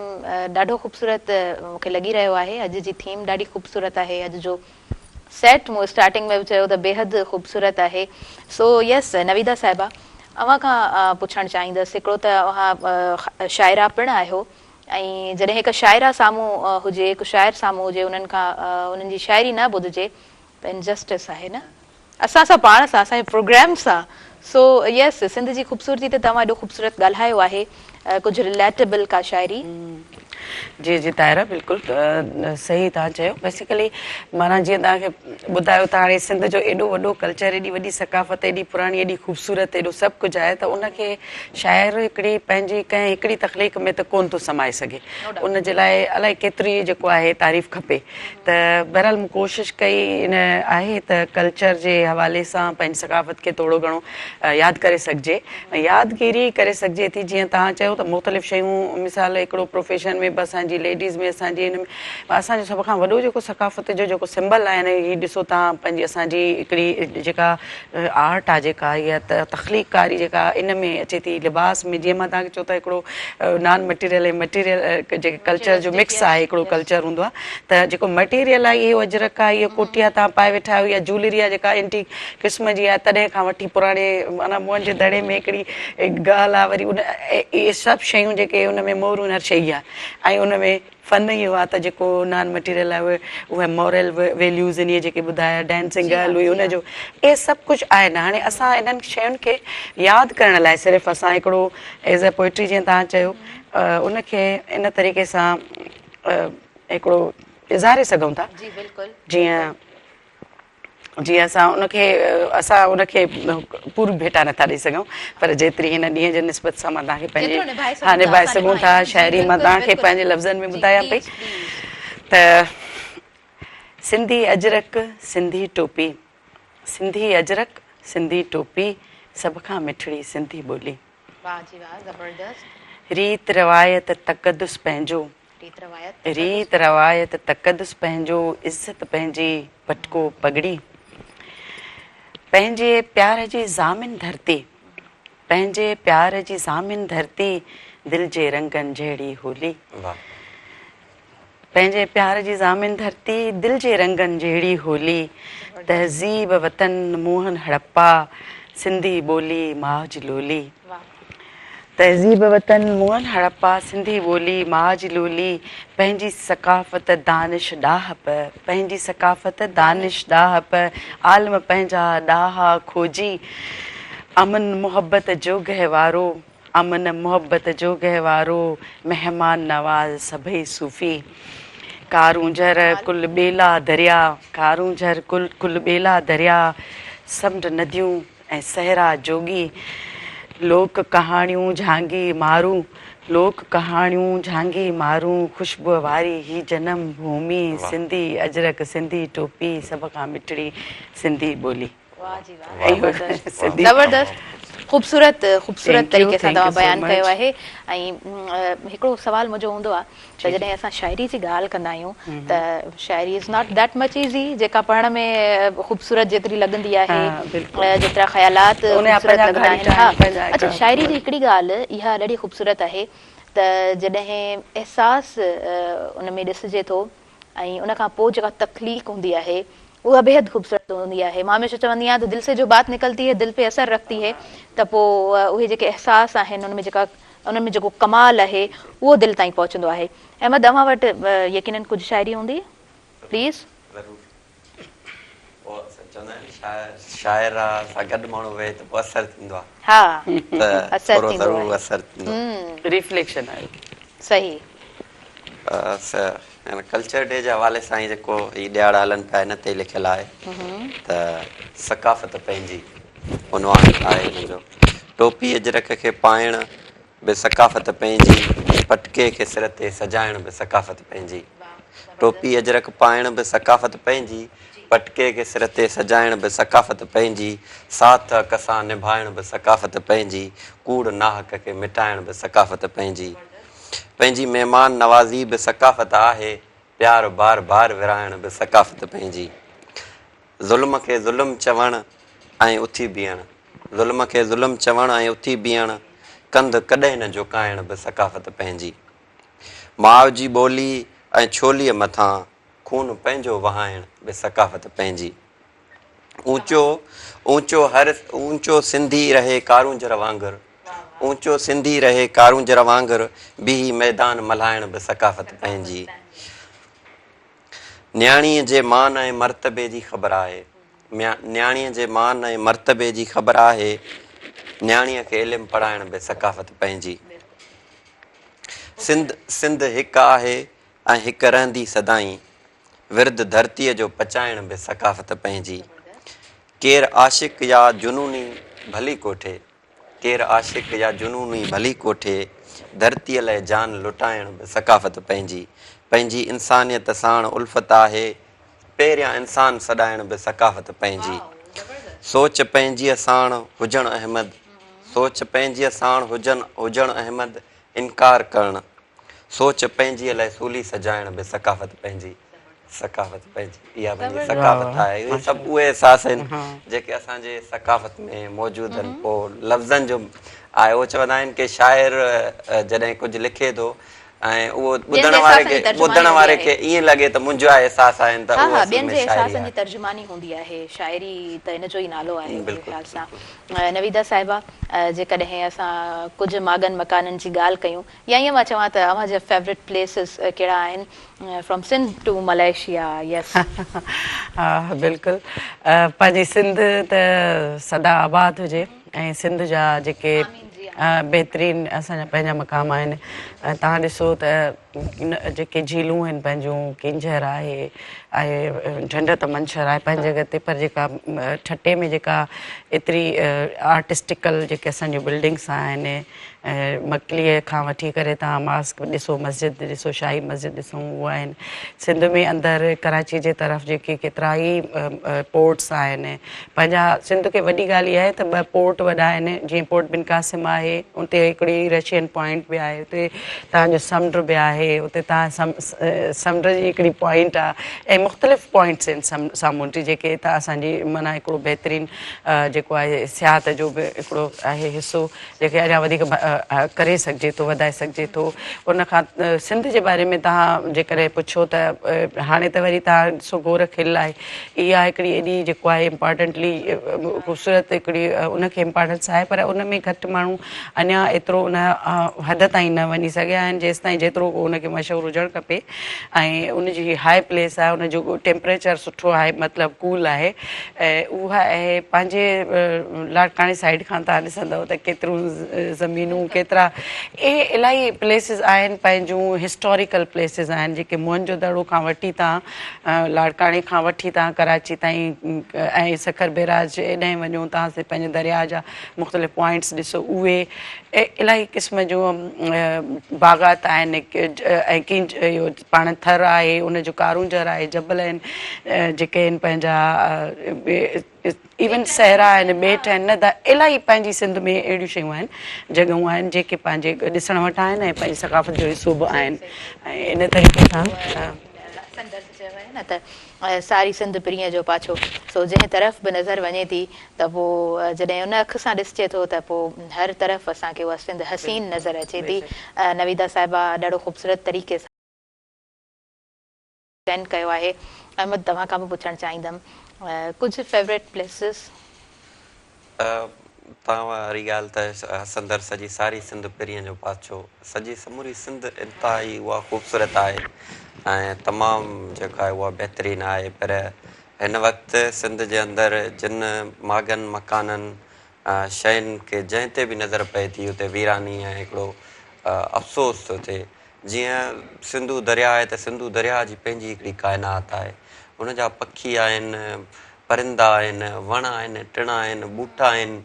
A: ॾाढो ख़ूबसूरत मूंखे लॻी रहियो आहे। अॼु जी थीम ॾाढी ख़ूबसूरत आहे अॼु जो सेट मूं स्टार्टिंग में बि चयो त बेहद ख़ूबसूरत आहे। सो यस नवीदा साहिबा अव्हां खां पुछणु चाहींदसि हिकिड़ो त अव्हां शाइरा पिणु आहियो ऐं जॾहिं हिकु शाइरा साम्हूं हुजे हिकु शाइर साम्हूं हुजे उन्हनि खां उन्हनि जी शाइरी न ॿुधिजे त इनजस्टिस आहे न असां सां पाण सां असांजे प्रोग्राम सां। सो यस सिंध जी ख़ूबसूरती ते तव्हां एॾो ख़ूबसूरत ॻाल्हायो आहे कुझु रिलेटेबल का शाइरी।
C: जी जी ताहिरा बिल्कुलु सही तव्हां चयो। बेसिकली माना जीअं तव्हांखे ॿुधायो त हाणे सिंध जो एॾो वॾो कल्चर एॾी वॾी सकाफ़त एॾी पुराणी एॾी ख़ूबसूरत एॾो सभु कुझु आहे त उनखे शाइर हिकिड़ी पंहिंजी कंहिं हिकिड़ी तख़लीक़ में त कोन थो समाए सघे उनजे लाइ अलाए केतिरी जेको आहे तारीफ़ खपे। त बहरहाल मूं कोशिशि कई इन आहे त कल्चर जे हवाले सां पंहिंजी सकाफ़त खे थोरो घणो यादि करे सघिजे यादगिरी करे सघिजे थी। जीअं तव्हां चयो त मुख़्तलिफ़ शयूं मिसाल हिकिड़ो प्रोफेशन में असांजी लेडीज़ में असांजी हिन में असांजो सभ खां वॾो जेको सकाफ़त जो जेको सिंबल आहे न हीअ ॾिसो तव्हां पंहिंजी असांजी हिकिड़ी जेका आर्ट आहे जेका इहा तख़लीक़कारी जेका इन में अचे थी लिबास में जीअं मां तव्हांखे चयो त हिकिड़ो नॉन मटीरियल ऐं मटीरियल जेके कल्चर जो मिक्स आहे हिकिड़ो कल्चर हूंदो आहे त जेको मटीरियल आहे इहो अजरक आहे इहो कोटिया तव्हां पाए वेठा आहियो या ज्वेलरी आहे जेका एंटी क़िस्म जी आहे तॾहिं खां वठी पुराणे माना मुंहं जे दड़े में हिकिड़ी ॻाल्हि आहे वरी उन इहे सभु शयूं जेके उन में मोरू न शइ आहे ऐं उन में फन इहो आहे त जेको नॉन मटीरियल आहे उहे मॉरल वैल्यूज़ इन जेके ॿुधाया डांसिंग गर्ल हुई उनजो इहे सभु कुझु आहे न। हाणे असां इन्हनि शयुनि खे यादि करण लाइ सिर्फ़ु असां हिकिड़ो एज़ अ पोइट्री जीअं तव्हां चयो उनखे इन तरीक़े सां हिकिड़ो इज़ारे सघूं था। जीअं जीअं असां उनखे पूरी भेटा नथा ॾेई सघूं पर जेतिरी हिन ॾींहं जे निस्बत सां मां तव्हांखे
A: जेतिरो
C: पंहिंजे
A: निभाए
C: हा निभाए
A: असां
C: सघूं था
A: निभायूं।
C: शाइरी
A: जी,
C: मां
A: बिल्कुलु,
C: तव्हांखे
A: बिल्कुलु।
C: पंहिंजे लफ़्ज़नि में
A: जी,
C: ॿुधायां पई
A: please,
C: त सिंधी अजरक सिंधी टोपी सिंधी अजरक सिंधी टोपी सभ खां मिठड़ी सिंधी ॿोली
A: वाह जी वाह, ज़बरदस्त।
C: रीत रवायत तक़दुस पंहिंजो रीत रवायत तक़दुस पंहिंजो इज़त पंहिंजी पटको पगड़ी पंहिंजे प्यार जी ज़ामिन धरती पंहिंजे प्यार जी ज़ामिन धरती दिल जे रंगनि जहिड़ी होली
B: वाह
C: पंहिंजे प्यार जी ज़ामिन धरती दिल जे रंगनि जहिड़ी होली तहज़ीब वतन मोहन हड़प्पा सिंधी ॿोली माउ जी लोली तहज़ीब वतन मोहन हड़प्पा सिंधी ॿोली माउ जी लोली पंहिंजी सकाफ़त दानिश ॾाहप पंहिंजी सकाफ़त दानिश ॾाहप आलम पंहिंजा ॾाहा खोजी अमन मोहब्बत जो गहवारो अमन मोहब्बत जो गहवारो महिमान नवाज़ सभई सूफ़ी कारूंझर कुल ॿेला दरिया कारूंझर कुल ॿेला दरिया समुंड नदियूं ऐं सहरा जोगी लोक कहाणियूं झांगी मारूं लोक कहाणियूं झांगी मारूं ख़ुशबू वारी ही जनम भूमि सिंधी अजरक सिंधी टोपी सभ खां मिठड़ी सिंधी ॿोली
A: वाह जी वाह, ज़बरदस्त। ख़ूबसूरत तरीक़े सां तव्हां बयानु कयो आहे। ऐं हिकिड़ो सुवाल मुंहिंजो हूंदो आहे त जॾहिं असां शाइरी जी ॻाल्हि कंदा आहियूं त shayari is not that much easy जेका पढ़ण में ख़ूबसूरत जेतिरी लॻंदी आहे जेतिरा ख़्यालात लॻंदा आहिनि। हा, अच्छा, शाइरी जी हिकिड़ी ॻाल्हि इहा ॾाढी ख़ूबसूरत आहे त जॾहिं अहसासु उन में ॾिसिजे थो ऐं उन खां पोइ जेका तख़लीक़ हूंदी आहे उहा बेहद ख़ूबसूरत हूंदी आहे। मां हमेशह चवंदी आहियां त दिल से जो बात निकलती है दिल पे असर रखती है त पोइ उहे जेके एहसास आहिनि उनमें जेको कमाल आहे उहो दिलि ताईं पहुचंदो आहे। अहमद, तव्हां वटि यकीनन कुझु शाइरी हूंदी प्लीज़?
B: शाइर सां गॾु माण्हू वेहे त पोइ असरु थींदो आहे।
A: हा,
B: असरु थींदो आहे,
C: रिफ्लेक्शन आहे।
A: सही।
B: कल्चर डे जे हवाले सां ई जेको हीअ ॾियार हलनि पिया हिन ते लिखियलु आहे त सकाफ़त पंहिंजी उनवान आहे हिनजो। टोपी अजरक खे पाइण बि सकाफ़त पंहिंजी पटके खे सिर ते सजाइण बि सकाफ़त पंहिंजी टोपी अजरक पाइण बि सकाफ़त पंहिंजी पटके खे सिर ते सजाइण बि सकाफ़त पंहिंजी साथ हक़ सां निभाइण बि सकाफ़त पंहिंजी कूड़ नाहक खे मिटाइण बि सकाफ़त पंहिंजी पंहिंजी महिमान नवाज़ी बि सकाफ़त आहे प्यार बार बार विराइण बि सकाफ़त पंहिंजी ज़ुल्म खे ज़ुल्म चवण ऐं उथी बीहण ज़ुल्म खे ज़ुल्म चवण ऐं उथी बीहण कंध कॾहिं न झुकाइण बि सकाफ़त पंहिंजी माउ जी ॿोली ऐं छोलीअ मथां खून पंहिंजो वहाइण बि सकाफ़त पंहिंजी ऊंचो सिंधी रहे कारूंजर वांगुरु ऊंचो सिंधी रहे कारूंजर वांगुरु बीही मैदान मल्हाइण बि सकाफ़त पंहिंजी न्याणीअ जे मान ऐं मर्तबे जी ख़बर आहे न्याणीअ जे मान ऐं मर्तबे जी ख़बर आहे न्याणीअ खे इल्मु पढ़ाइण बि सकाफ़त पंहिंजी सिंध हिकु आहे ऐं हिकु रहंदी सदाईं विर्द धरतीअ जो पचाइण बि सकाफ़त पंहिंजी केरु आशिक़ या जुनूनी भली कोठे केरु आशिक़ या जुनूनी भली कोठे धरतीअ लाइ जान लुटाइण बि सकाफ़त पंहिंजी पंहिंजी इंसानियत साण उल्फत आहे पहिरियां इंसान सॾाइण बि सकाफ़त पंहिंजी सोच पंहिंजीअ साण हुजणु अहमद सोच पंहिंजीअ साण हुजणु अहमद इनकार करणु सोच पंहिंजीअ लाइ सूली सजाइण बि सकाफ़त पंहिंजी इहा पंहिंजी सकाफ़त आहे इहे सभु उहे अहसास आहिनि जेके असांजे सकाफ़त में मौजूदु आहिनि पोइ लफ़्ज़नि जो आहे उहो चवंदा आहिनि की शाइर जॾहिं कुझु लिखे थो ऐं उहो ॿुधण वारे खे ईअं लॻे त मुंहिंजा अहसास आहिनि त
A: ॿियनि जे एहसासनि जी तर्जुमानी हूंदी आहे शाइरी त इन जो ई नालो आहे मुंहिंजे ख़्याल सां। नवीदा साहिबा, जेकॾहिं असां कुझु मागन मकाननि जी ॻाल्हि कयूं या ईअं मां चवां त अव्हांजा फेवरेट प्लेसिस कहिड़ा आहिनि फ्रॉम सिंध टू मलेशिया? यस,
C: हा बिल्कुलु, पंहिंजी सिंध त सदा आबाद हुजे ऐं सिंध जा जेके बहितरीनु असांजा पंहिंजा मक़ाम आहिनि। तव्हां ॾिसो त जेके झीलूं आहिनि पंहिंजूं किंजर आहे ढंढ त मंछर आहे पंहिंजे जॻह ते, पर जेका ठटे में जेका एतिरी आर्टिस्टिकल जेके असांजूं बिल्डिंग्स आहिनि मकलीअ खां वठी करे तव्हां मास्क ॾिसो, मस्जिद ॾिसो, शाही मस्जिद ॾिसूं, उहा आहिनि। सिंध में अंदरि कराची जे तरफ़ जेके केतिरा ई पोर्ट्स आहिनि पंहिंजा। सिंध खे वॾी ॻाल्हि इहा आहे त 2 पोर्ट वॾा आहिनि, जीअं पोर्ट बिन क़ासिम आहे, उते हिकिड़ी रशियन पॉइंट बि आहे, उते तव्हांजो समुंड बि आहे, उते तव्हां समुंड जी हिकिड़ी पॉइंट आहे ऐं मुख़्तलिफ़ पॉइंट्स आहिनि सामूंडी जेके तव्हां असांजी माना हिकिड़ो बहितरीनु जेको आहे सियाहत जो बि हिकिड़ो आहे हिसो जेके अञा वधीक करे सघिजे थो, वधाए सघिजे थो। उन खां सिंध जे बारे में तव्हां जेकॾहिं पुछो त हाणे त वरी तव्हां ॾिसो गोर खिल आहे, इहा हिकिड़ी एॾी जेको आहे इम्पॉर्टेंटली ख़ूबसूरत हिकिड़ी उनखे इम्पॉर्टेंस आहे, पर उन में घटि माण्हू अञा एतिरो उन हद ताईं न वञी सघिया आहिनि जेसिताईं जेतिरो उनखे मशहूरु हुजणु खपे। ऐं उनजी हाई प्लेस आहे, उनजो टेम्परेचर सुठो आहे, मतिलबु कूल आहे, ऐं उहा आहे पंहिंजे लाड़काणे साइड खां तव्हां ॾिसंदव त केतिरियूं ज़मीनूं, केतिरा इलाही प्लेसिस आहिनि पंहिंजूं हिस्टोरिकल प्लेसिस आहिनि जेके मोहनजो दड़ो खां वठी तव्हां लाड़काणे खां वठी तव्हां कराची ताईं ऐं सखर बैराज एॾांहुं वञो तव्हां पंहिंजे दरिया जा मुख़्तलिफ़ पॉइंट्स ॾिसो, उहे इलाही क़िस्म जूं बाग़ात आहिनि ऐं इहो पाण थर आहे, उनजो कारूंजर आहे, जबल आहिनि जेके आहिनि पंहिंजा इवन सहरा आहिनि, ॿेट आहिनि, न त इलाही पंहिंजी सिंध में अहिड़ियूं शयूं आहिनि जॻहियूं आहिनि जेके पंहिंजे ॾिसण वटि आहिनि ऐं पंहिंजी सक़ाफ़त जो हिसो बि आहिनि। ऐं इन तरीक़े सां
A: न त सारी सिंध प्रिय जो पाछो, सो जंहिं तरफ़ बि नज़र वञे थी त पोइ जॾहिं उन अख सां ॾिसजे थो त पोइ हर तरफ़ असांखे उहा सिंध हसीन नज़र अचे थी। नवीदा साहिबा ॾाढो ख़ूबसूरत तरीक़े सां एक्सप्लेन कयो आहे। अहमद, तव्हां खां बि पुछणु चाहींदमि कुझु फेवरेट प्लेसिस?
B: तव्हां वारी ॻाल्हि त हसंदड़ सॼी सारी सिंध पिरीअ जो पाछो, सॼी समूरी सिंध इंतिहाई उहा ख़ूबसूरत आहे ऐं तमामु जेका आहे उहा बहितरीनु आहे। पर हिन वक़्तु सिंध जे अंदरि जिन मागनि मकाननि शयुनि खे जंहिं ते बि नज़र पए थी उते वीरानी ऐं हिकिड़ो अफ़सोस थो थिए। जीअं सिंधू दरिया आहे त सिंधू दरिया जी पंहिंजी हिकिड़ी काइनात आहे, उनजा पखी आहिनि, परिंदा आहिनि, वण आहिनि, टिण आहिनि, ॿूटा आहिनि।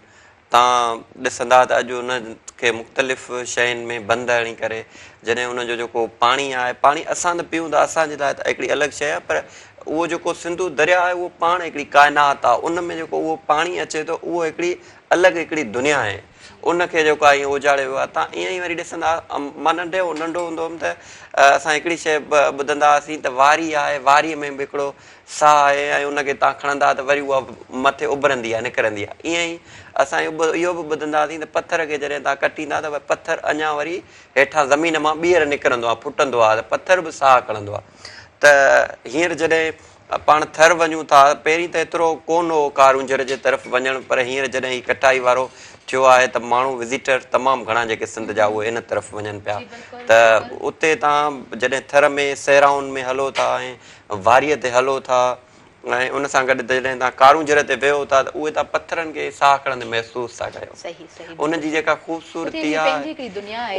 B: तव्हां ॾिसंदा त अॼु उनखे मुख़्तलिफ़ शयुनि में बंदि हणी करे जॾहिं उनजो जेको पाणी आहे, पाणी असां त पीऊं था, असांजे लाइ त हिकिड़ी अलॻि शइ आहे, पर उहो जेको सिंधू दरिया आहे उहो पाण हिकिड़ी काइनात आहे। उन में जेको उहो पाणी अचे थो उहो हिकिड़ी अलॻि हिकिड़ी दुनिया आहे, उनखे जेको आहे ईअं उजाड़े वियो आहे। तव्हां ईअं ई वरी ॾिसंदा, मां नंढो हूंदो हुउमि त असां हिकिड़ी शइ ॿुधंदा हुआसीं त वारी आहे, वारीअ में बि हिकिड़ो साह आहे ऐं उनखे तव्हां खणंदा त वरी उहा मथे उभरंदी आहे, निकिरंदी आहे। ईअं ई असां इहो बि ॿुधंदा हुआसीं त पथर खे जॾहिं तव्हां कटींदा त पथर अञा वरी हेठां ज़मीन मां ॿीहर निकिरंदो आहे, फुटंदो आहे, त पथर बि साह खणंदो आहे। त हींअर जॾहिं पाण थर वञूं था, पहिरीं त एतिरो कोन हो कारूंजर जे तरफ़ वञणु, पर हींअर जॾहिं ही कटाई वारो थियो आहे त माण्हू विज़िटर तमामु घणा जेके सिंध जा उहे इन तरफ़ वञनि पिया। त उते तव्हां जॾहिं थर में सहराउनि में हलो था ऐं वारीअ ते हलो था ऐं उन सां गॾु जॾहिं तव्हां कारूंजर ते वियो था त उहे तव्हां पथरनि खे साह खणंदे महसूसु था कयो। उनजी जेका ख़ूबसूरती आहे,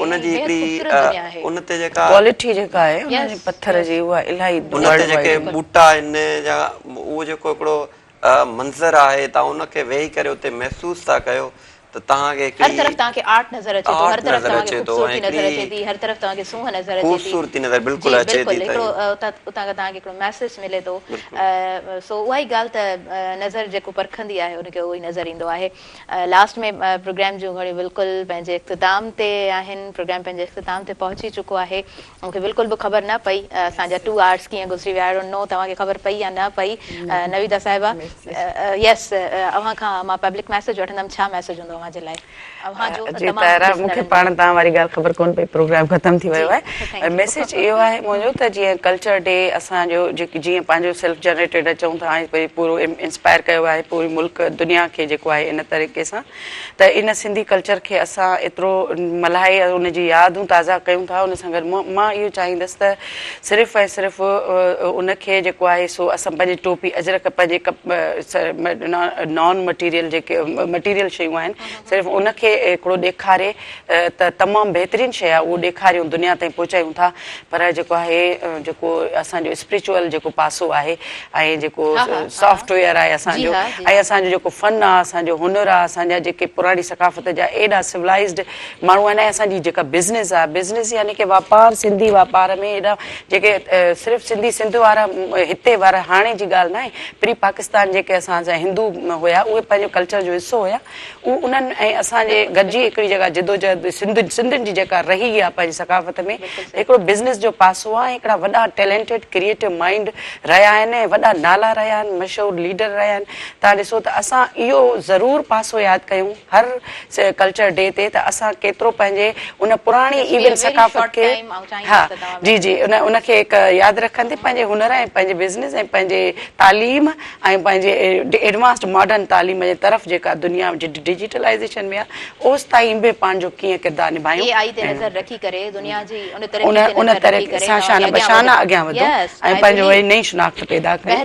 B: उनजी हिकिड़ी उन ते जेका
C: क्वालिटी जेका आहे पथर जी उहा इलाही,
B: उन ते जेके ॿूटा आहिनि या उहो जेको हिकिड़ो मंज़र आहे, तव्हां उनखे वेही करे उते महसूसु था कयो त तव्हांखे
A: हर तरफ़ तव्हांखे आर्ट नज़र अचे थो, हर तरफ़ तव्हांखे ख़ूबसूरती नज़र अचे थी, हर तरफ़ तव्हांखे सूंहं नज़र अचे थी,
B: ख़ूबसूरती नज़र बिल्कुलु अचे थी,
A: हिकिड़ो उतां खां तव्हांखे हिकिड़ो मैसेज मिले थो। सो उहा ई ॻाल्हि त नज़र जेको परखंदी आहे उनखे उहो ई नज़र ईंदो आहे। लास्ट में प्रोग्राम जूं घणियूं बिल्कुलु पंहिंजे इख़्तिताम ते आहिनि, प्रोग्राम पंहिंजे इख़्तिताम ते पहुची चुको आहे। मूंखे बिल्कुलु बि ख़बर न पई असांजा 2 आवर्स कीअं गुज़री विया, आई डोंट नो तव्हांखे ख़बर पई या न पई। नवीदा साहिबा, यस, अव्हां खां मां पब्लिक मैसेज वठंदमि, छा मैसेज हूंदो अव्हां जे लाइ?
C: जी तारा, मूंखे पाण तव्हां वारी ॻाल्हि ख़बर कोन पई, प्रोग्राम ख़तमु थी वियो आहे। मैसेज इहो आहे मुंहिंजो त जीअं कल्चर डे असांजो जेकी जीअं पंहिंजो सेल्फ जनरेटेड चऊं था ऐं पूरो इंस्पायर कयो आहे पूरी मुल्क दुनिया खे जेको आहे इन तरीक़े सां, त इन सिंधी कल्चर खे असां एतिरो मल्हाए उनजी यादूं ताज़ा कयूं था। उन सां गॾु मां इहो चाहींदसि त सिर्फ़ु ऐं सिर्फ़ु उनखे जेको आहे सो असां पंहिंजी टोपी, अजरक, पंहिंजे नॉन मटीरियल जेके मटीरियल शयूं आहिनि सिर्फ़ु उनखे हिकिड़ो ॾेखारे त तमामु बहितरीनु शइ आहे, उहो ॾेखारियूं दुनिया ताईं पहुचायूं था। पर जेको आहे जेको असांजो स्पिरिचुअल जेको पासो आहे ऐं जेको सॉफ्टवेयर आहे असांजो, ऐं असांजो जेको फन आहे, असांजो हुनर आहे, असांजा जेके पुराणी सकाफ़त जा एॾा सिविलाइज़्ड माण्हू आहिनि, ऐं असांजी जेका बिज़नेस आहे, बिज़नेस यानी की वापारु, सिंधी वापार में एॾा जेके सिर्फ़ु सिंधी सिंध वारा हिते वारा हाणे जी ॻाल्हि न आहे, प्री पाकिस्तान जेके असांजा हिंदू हुया उहे पंहिंजो कल्चर जो हिसो हुया, उहे उन्हनि ऐं असांजे गॾिजी हिकिड़ी जॻह जिदोजहद सिंधियुनि जी जेका रही आहे पंहिंजी सकाफ़त में, हिकिड़ो बिज़नेस जो पासो आहे। हिकिड़ा वॾा टैलेंटेड क्रिएटिव माइंड रहिया आहिनि, वॾा नाला रहिया आहिनि, मशहूरु लीडर रहिया आहिनि। तव्हां ॾिसो त असां इहो ज़रूरु पासो यादि कयूं हर कल्चर डे ते, त असां केतिरो पंहिंजे उन पुराणी इवन सकाफ़त खे, हा जी जी, उनखे हिकु यादि रखंदे पंहिंजे हुनर ऐं पंहिंजे बिज़नेस ऐं पंहिंजे तालीम ऐं पंहिंजे एडवांस्ड मॉडर्न तालीम जे तरफ़ जेका दुनिया डिजिटलाइज़ेशन में आहे ओसि ताईं बि पंहिंजो कीअं किरदारु निभायूं, उन तरह सां शान बशाना अॻियां वधूं ऐं पंहिंजो वरी नई शनाख़्त पैदा कयूं।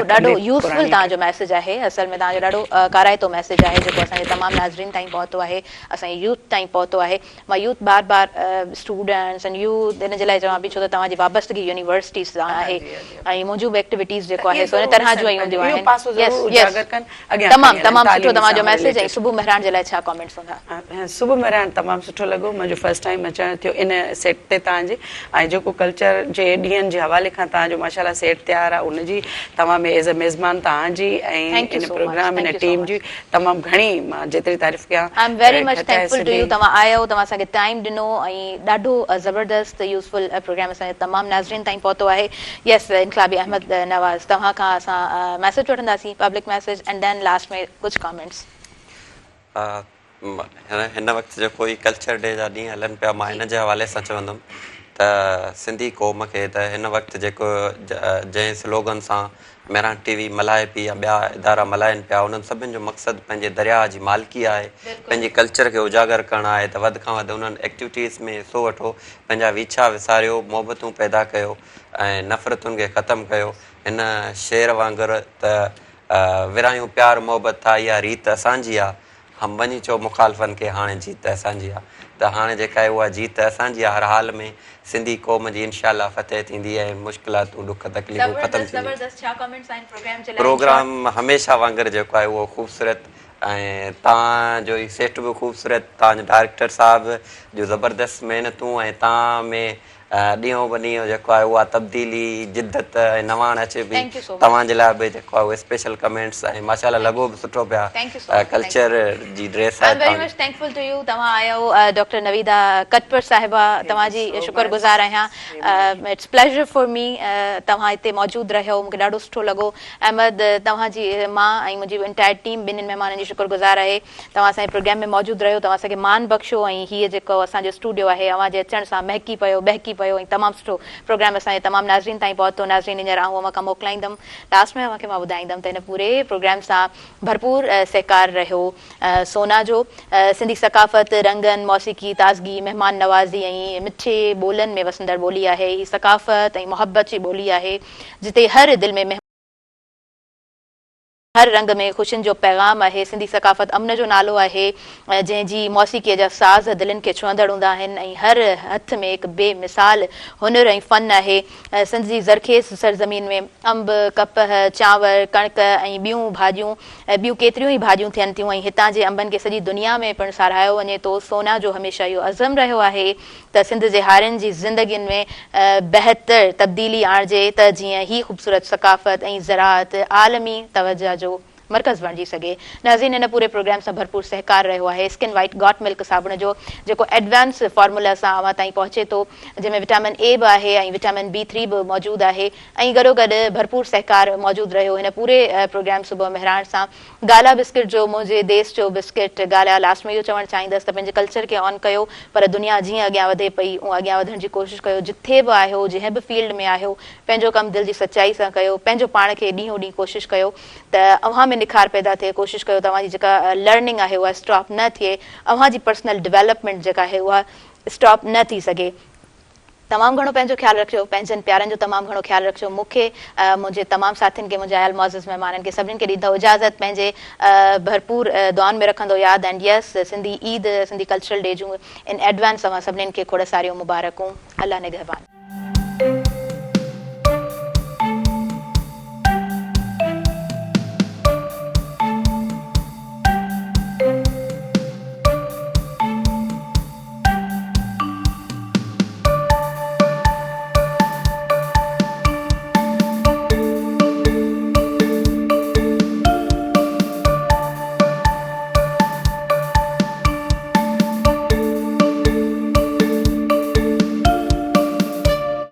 A: ॾाढो यूज़फुल तव्हांजो मैसेज आहे, असल में तव्हांजो ॾाढो काराइतो मैसेज आहे जेको असांजे तमामु नाज़रीन ताईं पहुतो आहे, असांजे यूथ ताईं पहुतो आहे। मां यूथ बार बार स्टूडेंट्स एंड यूथ इन जे लाइ चवां पई छो त तव्हांजी वाबस्तगी यूनिवर्सिटी सां आहे ऐं मुंहिंजूं बि एक्टिविटीज़ जेको आहे सो इन तरह जूं ई हूंदियूं आहिनि। तमामु तमामु सुठो तव्हांजो मैसेज। ऐं सुबुह मेहरान जे लाइ छा कमेंट्स हूंदा?
C: सुबुह मेहरान तमामु सुठो लॻो, मुंहिंजो फर्स्ट टाइम अचणु थियो इन सेट ते तव्हांजे, ऐं जेको कल्चर जे ॾींहंनि जे हवाले खां तव्हांजो माशाल्लाह सेट तयारु आहे उनजी तमामु एज़ अ मेज़बान तव्हांजी ऐं इन प्रोग्राम इन टीम जी तमामु घणी मां जेतिरी तारीफ़ कयां।
A: I am very much thankful to you, तव्हां आयो, तव्हां असांखे टाइम ॾिनो ऐं ॾाढो ज़बरदस्त यूज़फुल प्रोग्राम असांजे तमामु नाज़रीन ताईं पहुतो आहे। यस इनकलाबी अहमद नवाज़, तव्हां खां असां मैसेज वठंदासीं, public message, and then last में कुझु कमेंट्स।
B: हिन वक़्तु जेको ई कल्चर डे जा ॾींहं हलनि पिया, मां हिन जे हवाले सां चवंदुमि त सिंधी क़ौम खे त हिन वक़्तु जेको जंहिं स्लोगन सां मेहरान टीवी मल्हाए पई या ॿिया इदारा मल्हाइनि पिया, उन्हनि सभिनि जो मक़सदु पंहिंजे दरिया जी मालिकी आहे, पंहिंजे कल्चर खे उजागर करणु आहे। त वधि खां वधि उन्हनि एक्टिविटीज़ में हिसो वठो, पंहिंजा विछा विसारियो, मोहबतूं पैदा कयो ऐं नफ़रतुनि खे ख़तमु कयो। हिन शेर वांगुरु त विरायूं प्यार मोहबत था, इहा रीत असांजी आहे। हम वञी चओ मुखालफ़नि खे हाणे जीत असांजी आहे, त हाणे जेका आहे उहा जीत असांजी आहे। हर हाल में सिंधी क़ौम जी इंशाअल्लाह फतेह थींदी ऐं मुश्किलातूं ॾुख तकलीफ़ूं ख़तमु थींदियूं। प्रोग्राम हमेशह वांगुरु जेको आहे उहो ख़ूबसूरत, ऐं तव्हांजो ई सेट बि ख़ूबसूरत, तव्हांजो डायरेक्टर साहिब जो ज़बरदस्त महिनतूं ऐं तव्हां में ॾींहों ब ॾींहुं जेको आहे उहा तब्दीली जिदत ऐं नवाण अचे पई। तव्हांजे लाइ बि जेको आहे उहे स्पेशल कमेंट्स ऐं माशाल्लाह लॻो बि सुठो पिया, कल्चर जी ड्रेस आहे।
A: Very much thankful to you, तव्हां आयो डॉक्टर नवीदा कटपर साहिबा, तव्हांजी शुक्रगुज़ार आहियां। इट्स प्लेजर फॉर मी, तव्हां हिते मौजूदु रहियो, मूंखे ॾाढो सुठो लॻो। अहमद तव्हांजी मां ऐं मुंहिंजी इंटायर टीम ॿिन्हिनि महिमाननि जी शुक्रगुज़ार आहे, तव्हां असांजे प्रोग्राम में मौजूदु रहियो, तव्हां असांखे मान बख़्शो ऐं हीअ जेको असांजो स्टूडियो आहे अव्हांजे अचण सां महकी पियो बहकी पियो ऐं तमामु सुठो प्रोग्राम असांजे तमामु नाज़रीन ताईं पहुतो। नाज़रीन हींअर आऊं अव्हां खां मोकिलाईंदमि, लास्ट में अव्हांखे मां ॿुधाईंदमि त हिन पूरे प्रोग्राम सां भरपूर सहकार रहियो सोना जो। सिंधी सकाफ़त, रंगनि, मौसीक़ी, ताज़गी, महिमान नवाज़ी ऐं मिठे ॿोलनि में वसंदड़ ॿोली आहे। हीअ सकाफ़त ऐं मुहबत जी ॿोली आहे जिते हर दिलि में हर रंग में ख़ुशियुनि जो पैगाम आहे। सिंधी सकाफ़त अमन जो नालो आहे जंहिंजी मौसीक़ीअ जा साज़ दिलनि खे छुहंदड़ हूंदा आहिनि ऐं हर हथ में हिकु बेमिसाल हुनर ऐं फ़न आहे। सिंध जी ज़रखेज़ सरज़मीन में अंब, कपह, चांवर, कणिक ऐं ॿियूं भाॼियूं ॿियूं केतिरियूं ई भाॼियूं थियनि थियूं ऐं हितां जे अंबनि खे सॼी दुनिया में पिणु साराहियो वञे थो। सोना जो हमेशह इहो अज़म रहियो आहे त सिंध जे हारियुनि जी ज़िंदगियुनि में बहितर तब्दीली आणिजे त जीअं ही ख़ूबसूरत सकाफ़त ऐं ज़राअत आलमी तवजा जो मर्कज़ बणिजी सघे। नाज़रीन हिन पूरे प्रोग्राम सां भरपूर सहकार रहियो आहे स्किन वाइट गॉट मिल्क साबुण जो, जेको एडवांस फॉर्मूला सां अव्हां ताईं पहुचे थो, जंहिंमें विटामिन ए बि आहे ऐं विटामिन B3 बि मौजूदु आहे ऐं गॾो गॾु भरपूर सहकार मौजूदु रहियो हिन पूरे प्रोग्राम सुबुह मेहरान सां। गाला बिस्किट जो, मुंहिंजे देश जो बिस्किट गाला, लास्ट में इहो चवणु चाहींदसि त पंहिंजे कल्चर खे ऑन कयो, पर दुनिया जीअं अॻियां वधे पई उहो अॻियां वधण जी कोशिशि कयो। जिथे बि आहियो, जंहिं बि फील्ड में आहियो, पंहिंजो कमु दिलि जी सचाई सां कयो, पंहिंजो पाण खे ॾींहों ॾींहुं कोशिशि कयो त अव्हां में निखार पैदा थिए। कोशिशि कयो तव्हांजी जेका लर्निंग आहे उहा स्टॉप न थिए, अव्हांजी पर्सनल डेवलपमेंट जेका आहे उहा स्टॉप न थी सघे। तमामु घणो पंहिंजो ख़्यालु रखिजो, पंहिंजनि प्यारनि जो तमामु घणो ख़्यालु रखिजो। मूंखे मुंहिंजे तमामु साथियुनि खे, मुंहिंजे आयल मुअज़्ज़िज़ महिमाननि खे सभिनीनि खे ॾींदो इजाज़त, पंहिंजे भरपूर दुआनि में रखंदो यादि। And Yes, Sindhi Eid, Sindhi cultural day जूं इन एडवांस तव्हां सभिनीनि खे खोड़ सारियूं मुबारकूं। अल्लाह निगहबान।